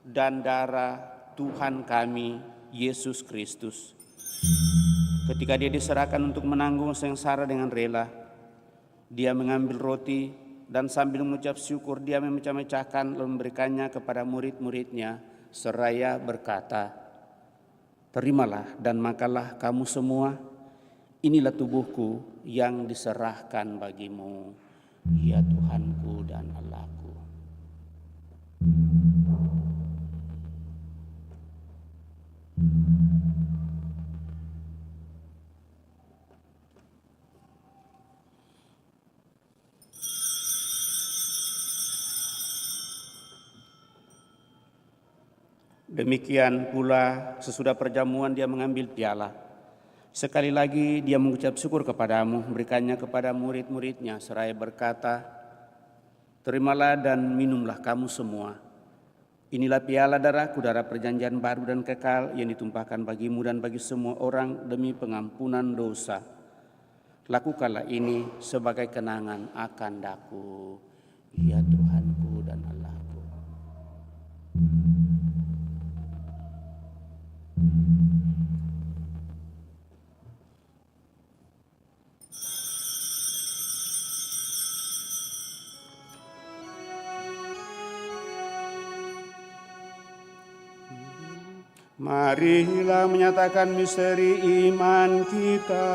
dan darah Tuhan kami, Yesus Kristus. Ketika Dia diserahkan untuk menanggung sengsara dengan rela, Dia mengambil roti, dan sambil mengucap syukur Dia memecah-mecahkan lalu memberikannya kepada murid-muridnya seraya berkata, "Terimalah dan makanlah kamu semua, inilah tubuhku yang diserahkan bagimu, ya Tuhanku dan Allahku." Demikian pula sesudah perjamuan Dia mengambil piala. Sekali lagi Dia mengucap syukur kepadamu, memberikannya kepada murid-muridnya seraya berkata, "Terimalah dan minumlah kamu semua. Inilah piala darahku, darah perjanjian baru dan kekal yang ditumpahkan bagimu dan bagi semua orang demi pengampunan dosa. Lakukanlah ini sebagai kenangan akan Aku, ya Tuhanku dan Allahku." Marilah menyatakan misteri iman kita.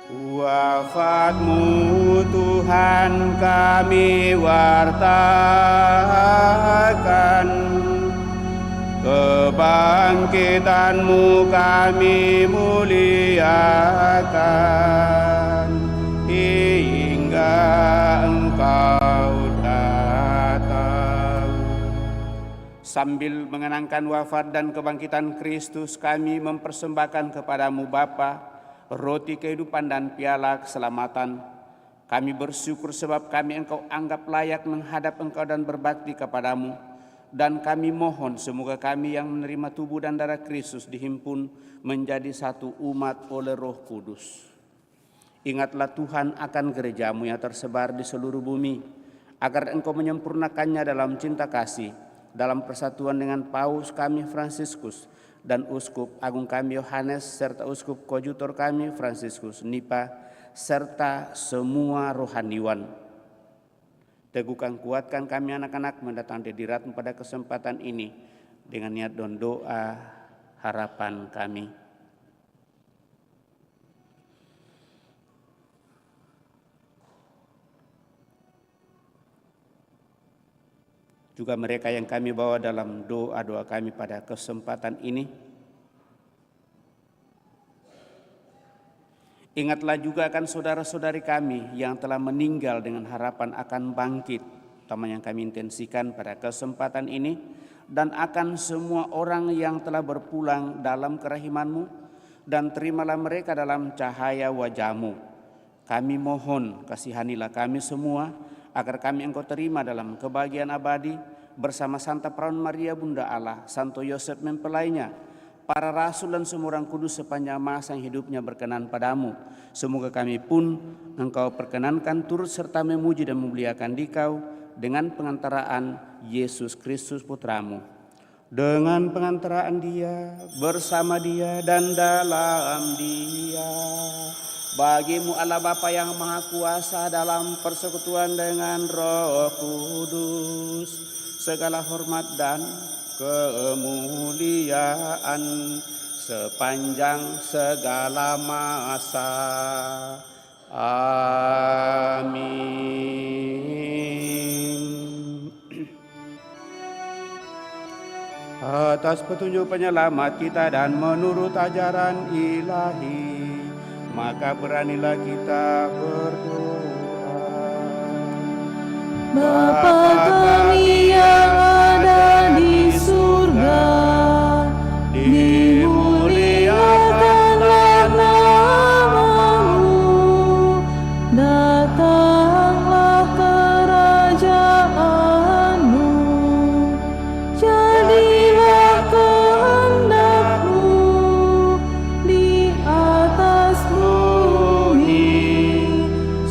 Wafat-Mu Tuhan kami wartakan, kebangkitan-Mu kami muliakan, hingga Engkau datang. Sambil mengenangkan wafat dan kebangkitan Kristus, kami mempersembahkan kepada-Mu Bapa roti kehidupan dan piala keselamatan. Kami bersyukur sebab kami Engkau anggap layak menghadap Engkau dan berbakti kepada-Mu. Dan kami mohon semoga kami yang menerima tubuh dan darah Kristus dihimpun menjadi satu umat oleh Roh Kudus. Ingatlah Tuhan akan gereja-Mu yang tersebar di seluruh bumi, agar Engkau menyempurnakannya dalam cinta kasih, dalam persatuan dengan Paus kami Fransiskus, dan Uskup Agung kami Yohanes, serta Uskup Koadjutor kami Fransiskus Nipa, serta semua rohaniwan. Teguhkan kuatkan kami anak-anak mendatang hadirat-Mu pada kesempatan ini dengan niat dan doa harapan kami. Juga mereka yang kami bawa dalam doa-doa kami pada kesempatan ini. Ingatlah juga akan saudara-saudari kami yang telah meninggal dengan harapan akan bangkit, terutama yang kami intensikan pada kesempatan ini, dan akan semua orang yang telah berpulang dalam kerahiman-Mu, dan terimalah mereka dalam cahaya wajah-Mu. Kami mohon kasihanilah kami semua, agar kami Engkau terima dalam kebahagiaan abadi bersama Santa Perawan Maria Bunda Allah, Santo Yosef mempelainya, para rasul dan semua orang kudus sepanjang masa yang hidupnya berkenan padamu. Semoga kami pun Engkau perkenankan turut serta memuji dan memuliakan Dikau dengan pengantaraan Yesus Kristus Putramu. Dengan pengantaraan Dia, bersama Dia, dan dalam Dia, bagi-Mu Allah Bapa yang Maha Kuasa dalam persekutuan dengan Roh Kudus, segala hormat dan kemuliaan sepanjang segala masa. Amin. Atas petunjuk penyelamat kita dan menurut ajaran ilahi, maka beranilah kita berdoa.
Bapa kami yang ada di surga, dimuliakanlah nama-Mu, datanglah kerajaan-Mu, jadilah kehendak-Mu di atas bumi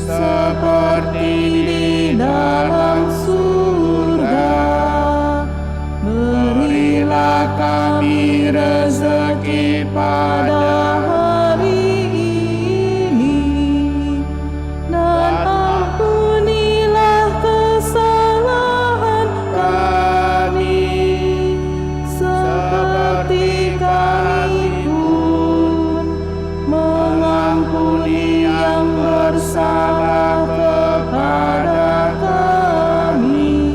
seperti di dalam surga. Berilah kami rezeki pada hari ini, dan ampunilah kesalahan kami, seperti kami pun mengampuni yang bersalah kepada kami.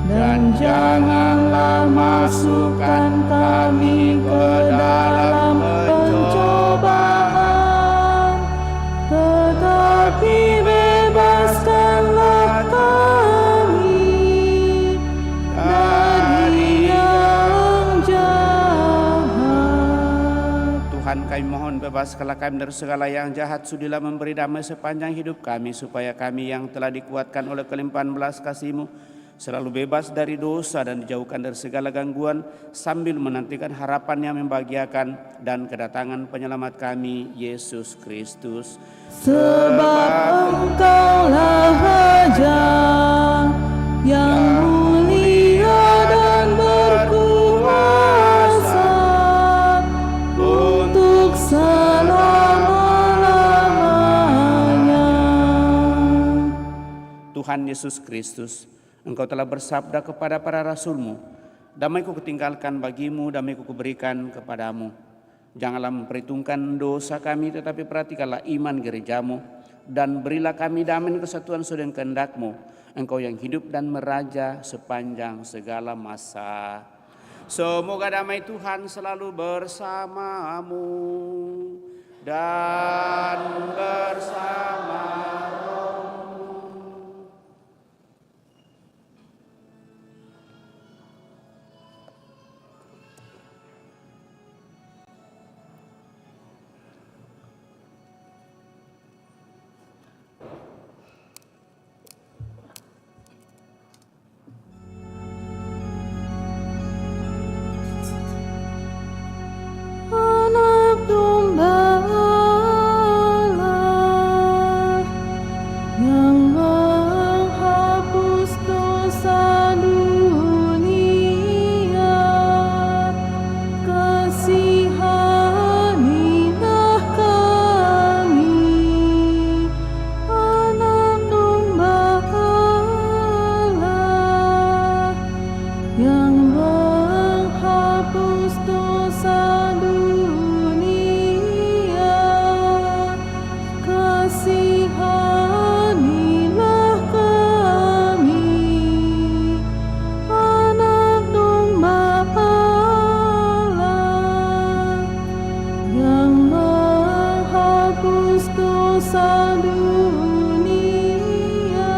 Dan janganlah masukkan kami ke dalam pencobaan, tetapi bebaskanlah kami dari yang jahat.
Tuhan, kami mohon bebaskanlah kami dari segala yang jahat, sudilah memberi damai sepanjang hidup kami, supaya kami yang telah dikuatkan oleh kelimpahan belas kasih-Mu selalu bebas dari dosa dan dijauhkan dari segala gangguan, sambil menantikan harapan yang membahagiakan dan kedatangan penyelamat kami, Yesus Kristus.
Sebab Engkaulah Raja yang mulia dan berkuasa,
Tuhan Yesus Kristus, Engkau telah bersabda kepada para rasul-Mu, damai-Ku kutinggalkan bagimu, damai-Ku kuberikan kepadamu. Janganlah memperhitungkan dosa kami, tetapi perhatikanlah iman gereja-Mu, dan berilah kami damai dan kesatuan sesuai dengan kehendak-Mu, Engkau yang hidup dan meraja sepanjang segala masa. Semoga damai Tuhan selalu bersamamu dan bersama
Anak domba Allah yang menghapus dosa dunia, kasihanilah kami. Anak domba Allah yang menghapus dosa dunia, kasihanilah kami. Anak domba Allah yang menghapus dosa dunia,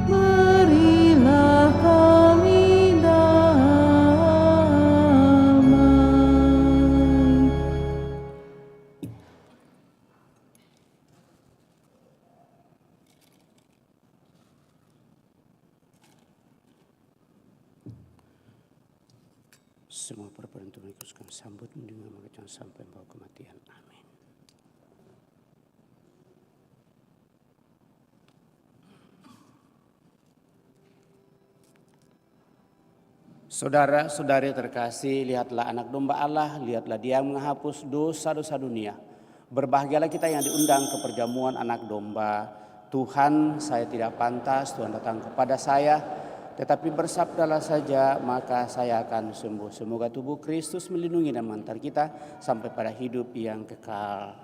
berilah kami damai.
semua perbuatan Tuhan Yesus kami sambut dengan jangan sampai membawa kematian. Amin. Saudara-saudari terkasih, lihatlah anak domba Allah, lihatlah Dia menghapus dosa-dosa dunia. Berbahagialah kita yang diundang ke perjamuan anak domba. Tuhan, saya tidak pantas Tuhan datang kepada saya, tetapi bersabdalah saja maka saya akan sembuh. Semoga tubuh Kristus melindungi dan mengantar kita sampai pada hidup yang kekal.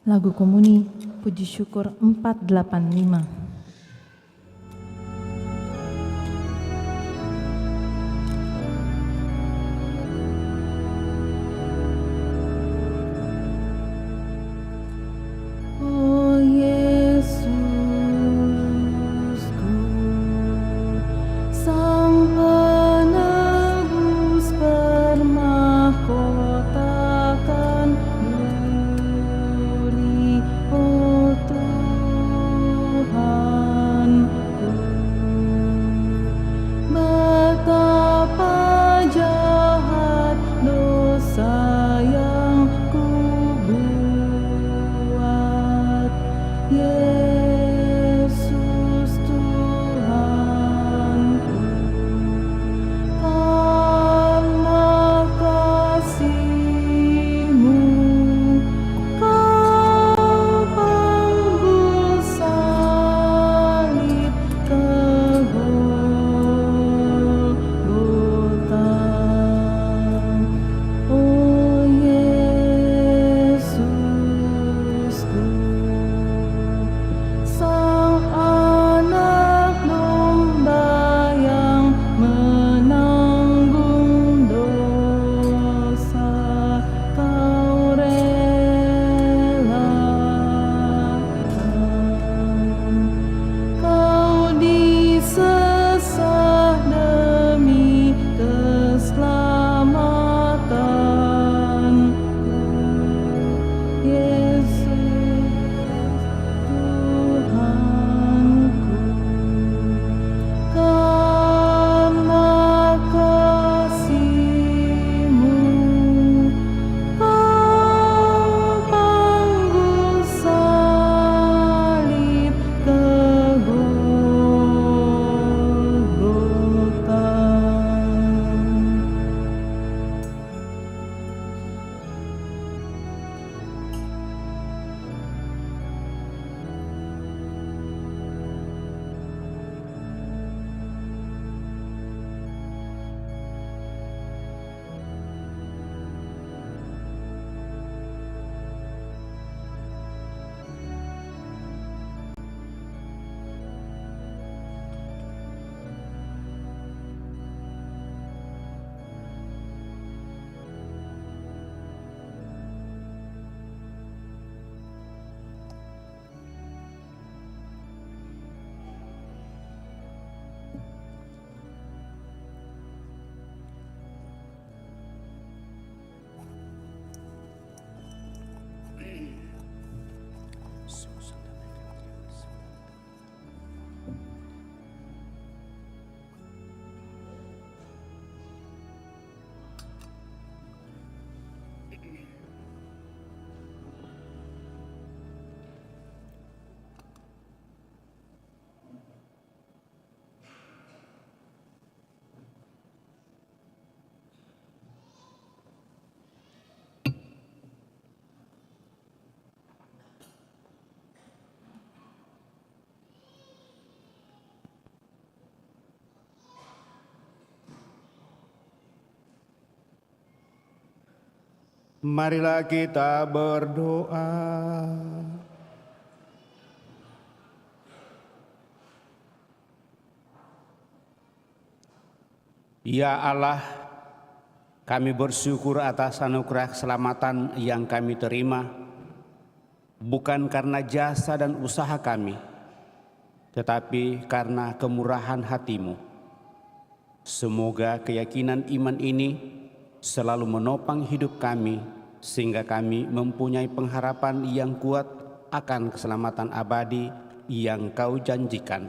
Lagu Komuni Puji Syukur 485.
Marilah kita berdoa. Ya Allah, kami bersyukur atas anugerah keselamatan yang kami terima, bukan karena jasa dan usaha kami, tetapi karena kemurahan hati-Mu. Semoga keyakinan iman ini selalu menopang hidup kami, sehingga kami mempunyai pengharapan yang kuat akan keselamatan abadi yang Kau janjikan.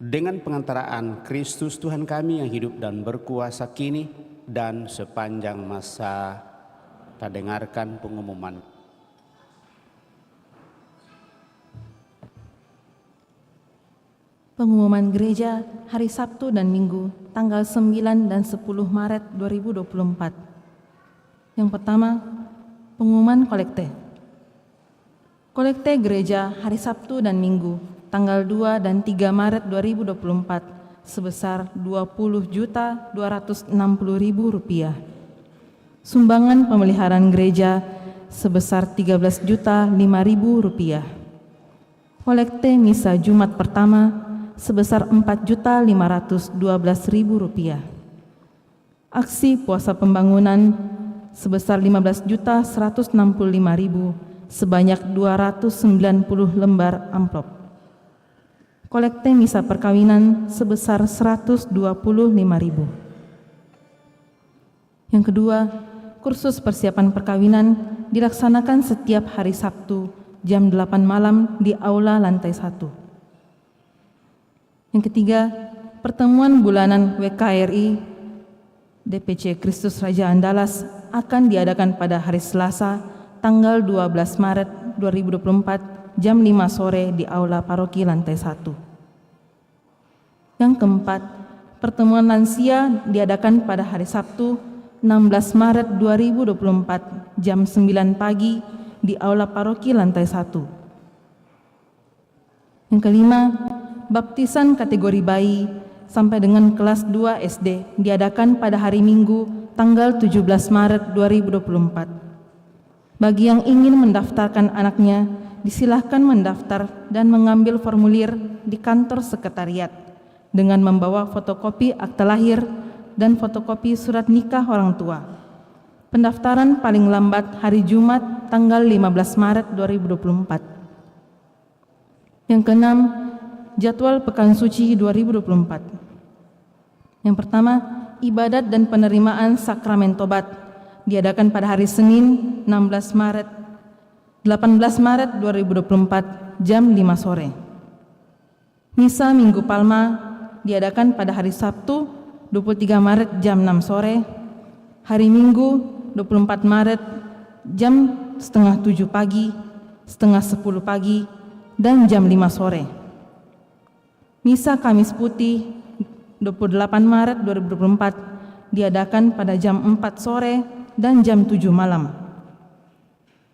Dengan pengantaraan Kristus Tuhan kami yang hidup dan berkuasa kini dan sepanjang masa. Kita dengarkan pengumuman.
Pengumuman gereja hari Sabtu dan Minggu, tanggal 9 dan 10 Maret 2024. Yang pertama, pengumuman kolekte. Kolekte gereja hari Sabtu dan Minggu, tanggal 2 dan 3 Maret 2024, sebesar Rp20.260.000. Sumbangan pemeliharaan gereja sebesar Rp13.005.000. Kolekte misa Jumat pertama sebesar Rp4.512.000. Aksi puasa pembangunan sebesar Rp15.165.000 sebanyak 290 lembar amplop. Kolekte misa perkawinan sebesar Rp125.000. Yang kedua, kursus persiapan perkawinan dilaksanakan setiap hari Sabtu jam 8 malam di aula lantai 1. Yang ketiga, pertemuan bulanan WKRI DPC Kristus Raja Andalas akan diadakan pada hari Selasa tanggal 12 Maret 2024 jam 5 sore di aula paroki lantai 1. Yang keempat, pertemuan lansia diadakan pada hari Sabtu 16 Maret 2024 jam 9 pagi di aula paroki lantai 1. Yang kelima, baptisan kategori bayi sampai dengan kelas 2 SD diadakan pada hari Minggu tanggal 17 Maret 2024. Bagi yang ingin mendaftarkan anaknya, disilahkan mendaftar dan mengambil formulir di kantor sekretariat dengan membawa fotokopi akta lahir dan fotokopi surat nikah orang tua. Pendaftaran paling lambat hari Jumat tanggal 15 Maret 2024. Yang keenam, jadwal Pekan Suci 2024. Yang pertama, ibadat dan penerimaan sakramen tobat diadakan pada hari Senin 18 Maret 2024 jam 5 sore. Misa Minggu Palma diadakan pada hari Sabtu 23 Maret jam 6 sore, hari Minggu 24 Maret jam setengah 7 pagi, setengah 10 pagi, dan jam 5 sore. Misa Kamis Putih 28 Maret 2024 diadakan pada jam 4 sore dan jam 7 malam.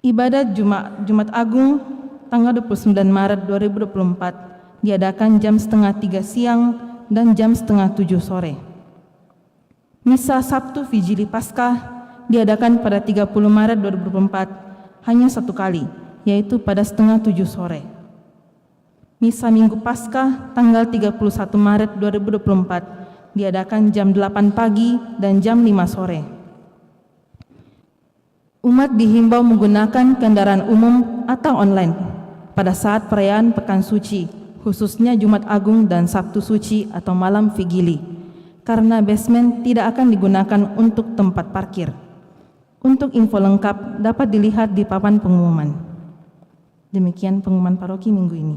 Ibadat Jumat Agung tanggal 29 Maret 2024 diadakan jam setengah 3 siang dan jam setengah 7 sore. Misa Sabtu Vigili Paskah diadakan pada 30 Maret 2024 hanya satu kali, yaitu pada setengah 7 sore. Misa Minggu Paskah tanggal 31 Maret 2024 diadakan jam 8 pagi dan jam 5 sore. Umat dihimbau menggunakan kendaraan umum atau online pada saat perayaan Pekan Suci, khususnya Jumat Agung dan Sabtu Suci atau malam Vigili, karena basement tidak akan digunakan untuk tempat parkir. Untuk info lengkap dapat dilihat di papan pengumuman. Demikian pengumuman paroki minggu ini.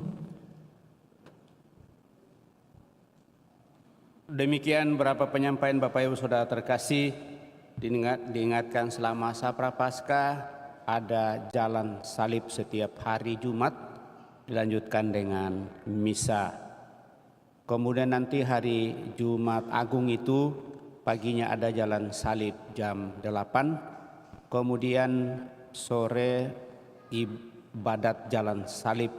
Demikian beberapa penyampaian Bapak Ibu Saudara terkasih. Diingatkan selama masa Prapaskah ada jalan salib setiap hari Jumat, dilanjutkan dengan misa. Kemudian nanti hari Jumat Agung itu paginya ada jalan salib jam 8, kemudian sore ibadat jalan salib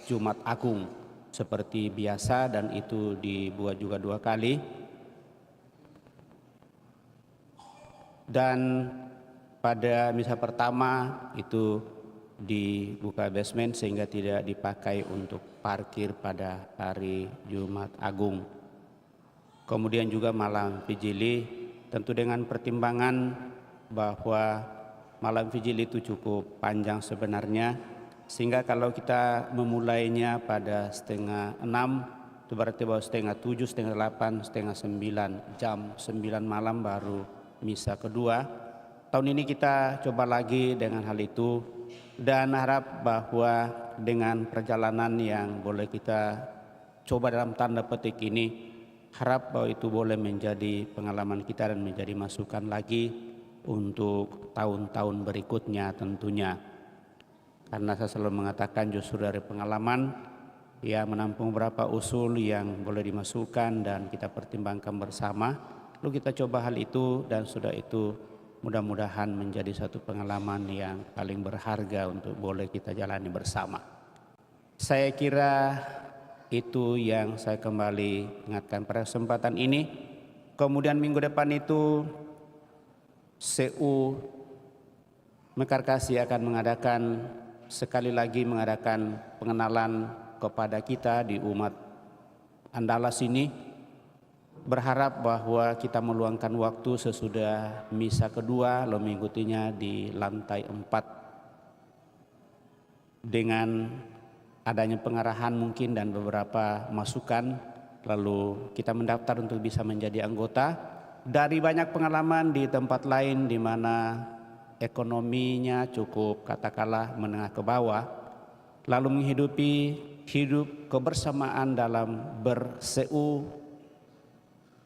Jumat Agung seperti biasa, dan itu dibuat juga 2 kali. Dan pada misa pertama itu dibuka basement sehingga tidak dipakai untuk parkir pada hari Jumat Agung. Kemudian juga malam Vigili, tentu dengan pertimbangan bahwa malam Vigili itu cukup panjang sebenarnya, sehingga kalau kita memulainya pada setengah 6, itu berarti bahwa setengah 7, setengah 8, setengah 9, jam 9 malam baru misa kedua. Tahun ini kita coba lagi dengan hal itu, dan harap bahwa dengan perjalanan yang boleh kita coba dalam tanda petik ini, harap bahwa itu boleh menjadi pengalaman kita dan menjadi masukan lagi untuk tahun-tahun berikutnya tentunya. Karena saya selalu mengatakan justru dari pengalaman ya menampung beberapa usul yang boleh dimasukkan dan kita pertimbangkan bersama. Lalu kita coba hal itu, dan sudah itu mudah-mudahan menjadi satu pengalaman yang paling berharga untuk boleh kita jalani bersama. Saya kira itu yang saya kembali ingatkan pada kesempatan ini. Kemudian minggu depan itu CU Mekarkasi akan sekali lagi mengadakan pengenalan kepada kita di umat Andalas ini. Berharap bahwa kita meluangkan waktu sesudah misa kedua lo mengikutinya di lantai 4 dengan adanya pengarahan mungkin dan beberapa masukan, lalu kita mendaftar untuk bisa menjadi anggota. Dari banyak pengalaman di tempat lain di mana ekonominya cukup katakanlah menengah ke bawah, lalu menghidupi hidup kebersamaan dalam berseu,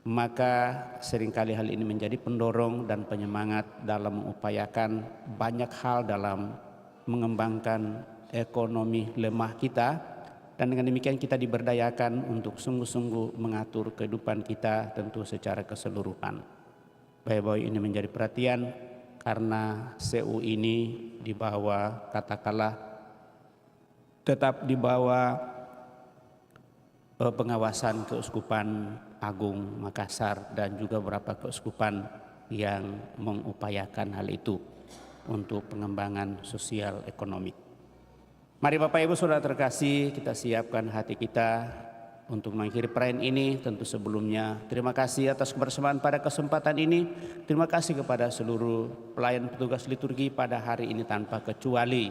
maka seringkali hal ini menjadi pendorong dan penyemangat dalam mengupayakan banyak hal dalam mengembangkan ekonomi lemah kita, dan dengan demikian kita diberdayakan untuk sungguh-sungguh mengatur kehidupan kita tentu secara keseluruhan. Baik-baik ini menjadi perhatian karena SEU ini dibawa katakanlah tetap dibawa pengawasan Keuskupan Agung Makassar dan juga beberapa keuskupan yang mengupayakan hal itu untuk pengembangan sosial ekonomi. Mari Bapak Ibu Saudara terkasih, kita siapkan hati kita untuk mengakhiri perayaan ini. Tentu sebelumnya terima kasih atas kebersamaan pada kesempatan ini. Terima kasih kepada seluruh pelayan petugas liturgi pada hari ini tanpa kecuali.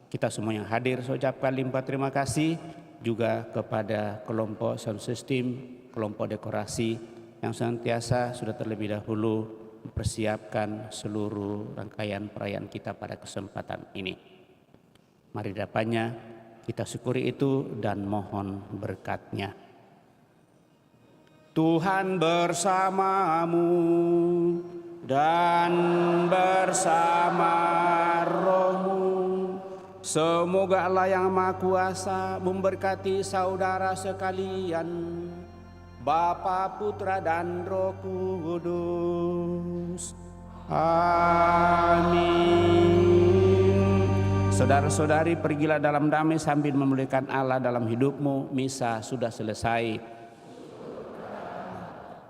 Kita semua yang hadir saya ucapkan limpah terima kasih, juga kepada kelompok sound system, kelompok dekorasi yang senantiasa sudah terlebih dahulu mempersiapkan seluruh rangkaian perayaan kita pada kesempatan ini. Mari dapannya kita syukuri itu dan mohon berkat-Nya. Tuhan bersamamu dan bersama rohmu. Semoga Allah yang Maha Kuasa memberkati saudara sekalian, Bapa, Putra, dan Roh Kudus. Amin. Saudara-saudari, pergilah dalam damai sambil memuliakan Allah dalam hidupmu. Misa sudah selesai.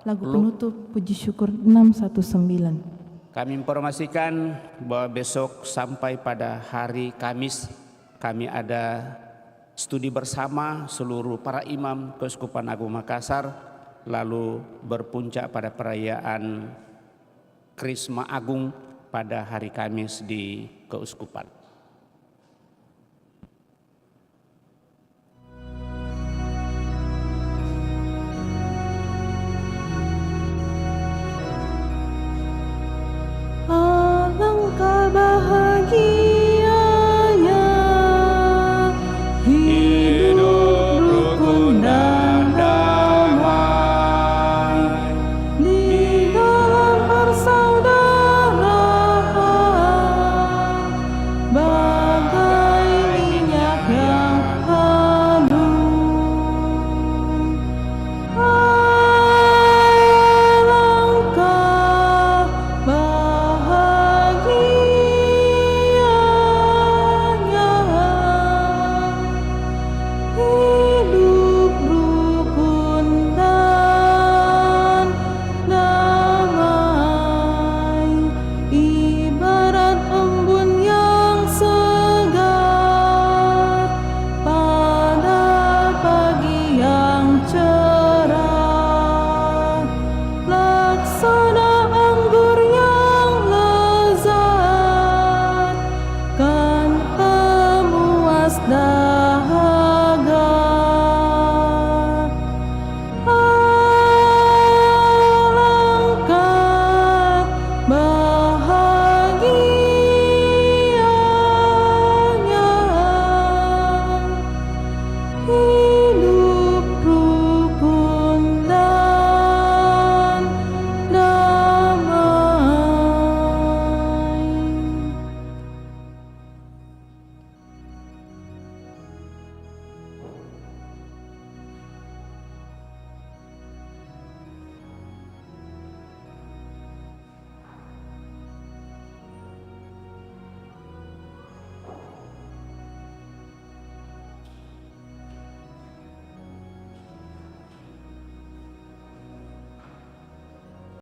Lagu penutup Puji Syukur 619.
Kami informasikan bahwa besok sampai pada hari Kamis kami ada studi bersama seluruh para imam Keuskupan Agung Makassar, lalu berpuncak pada perayaan Krisma Agung pada hari Kamis di Keuskupan.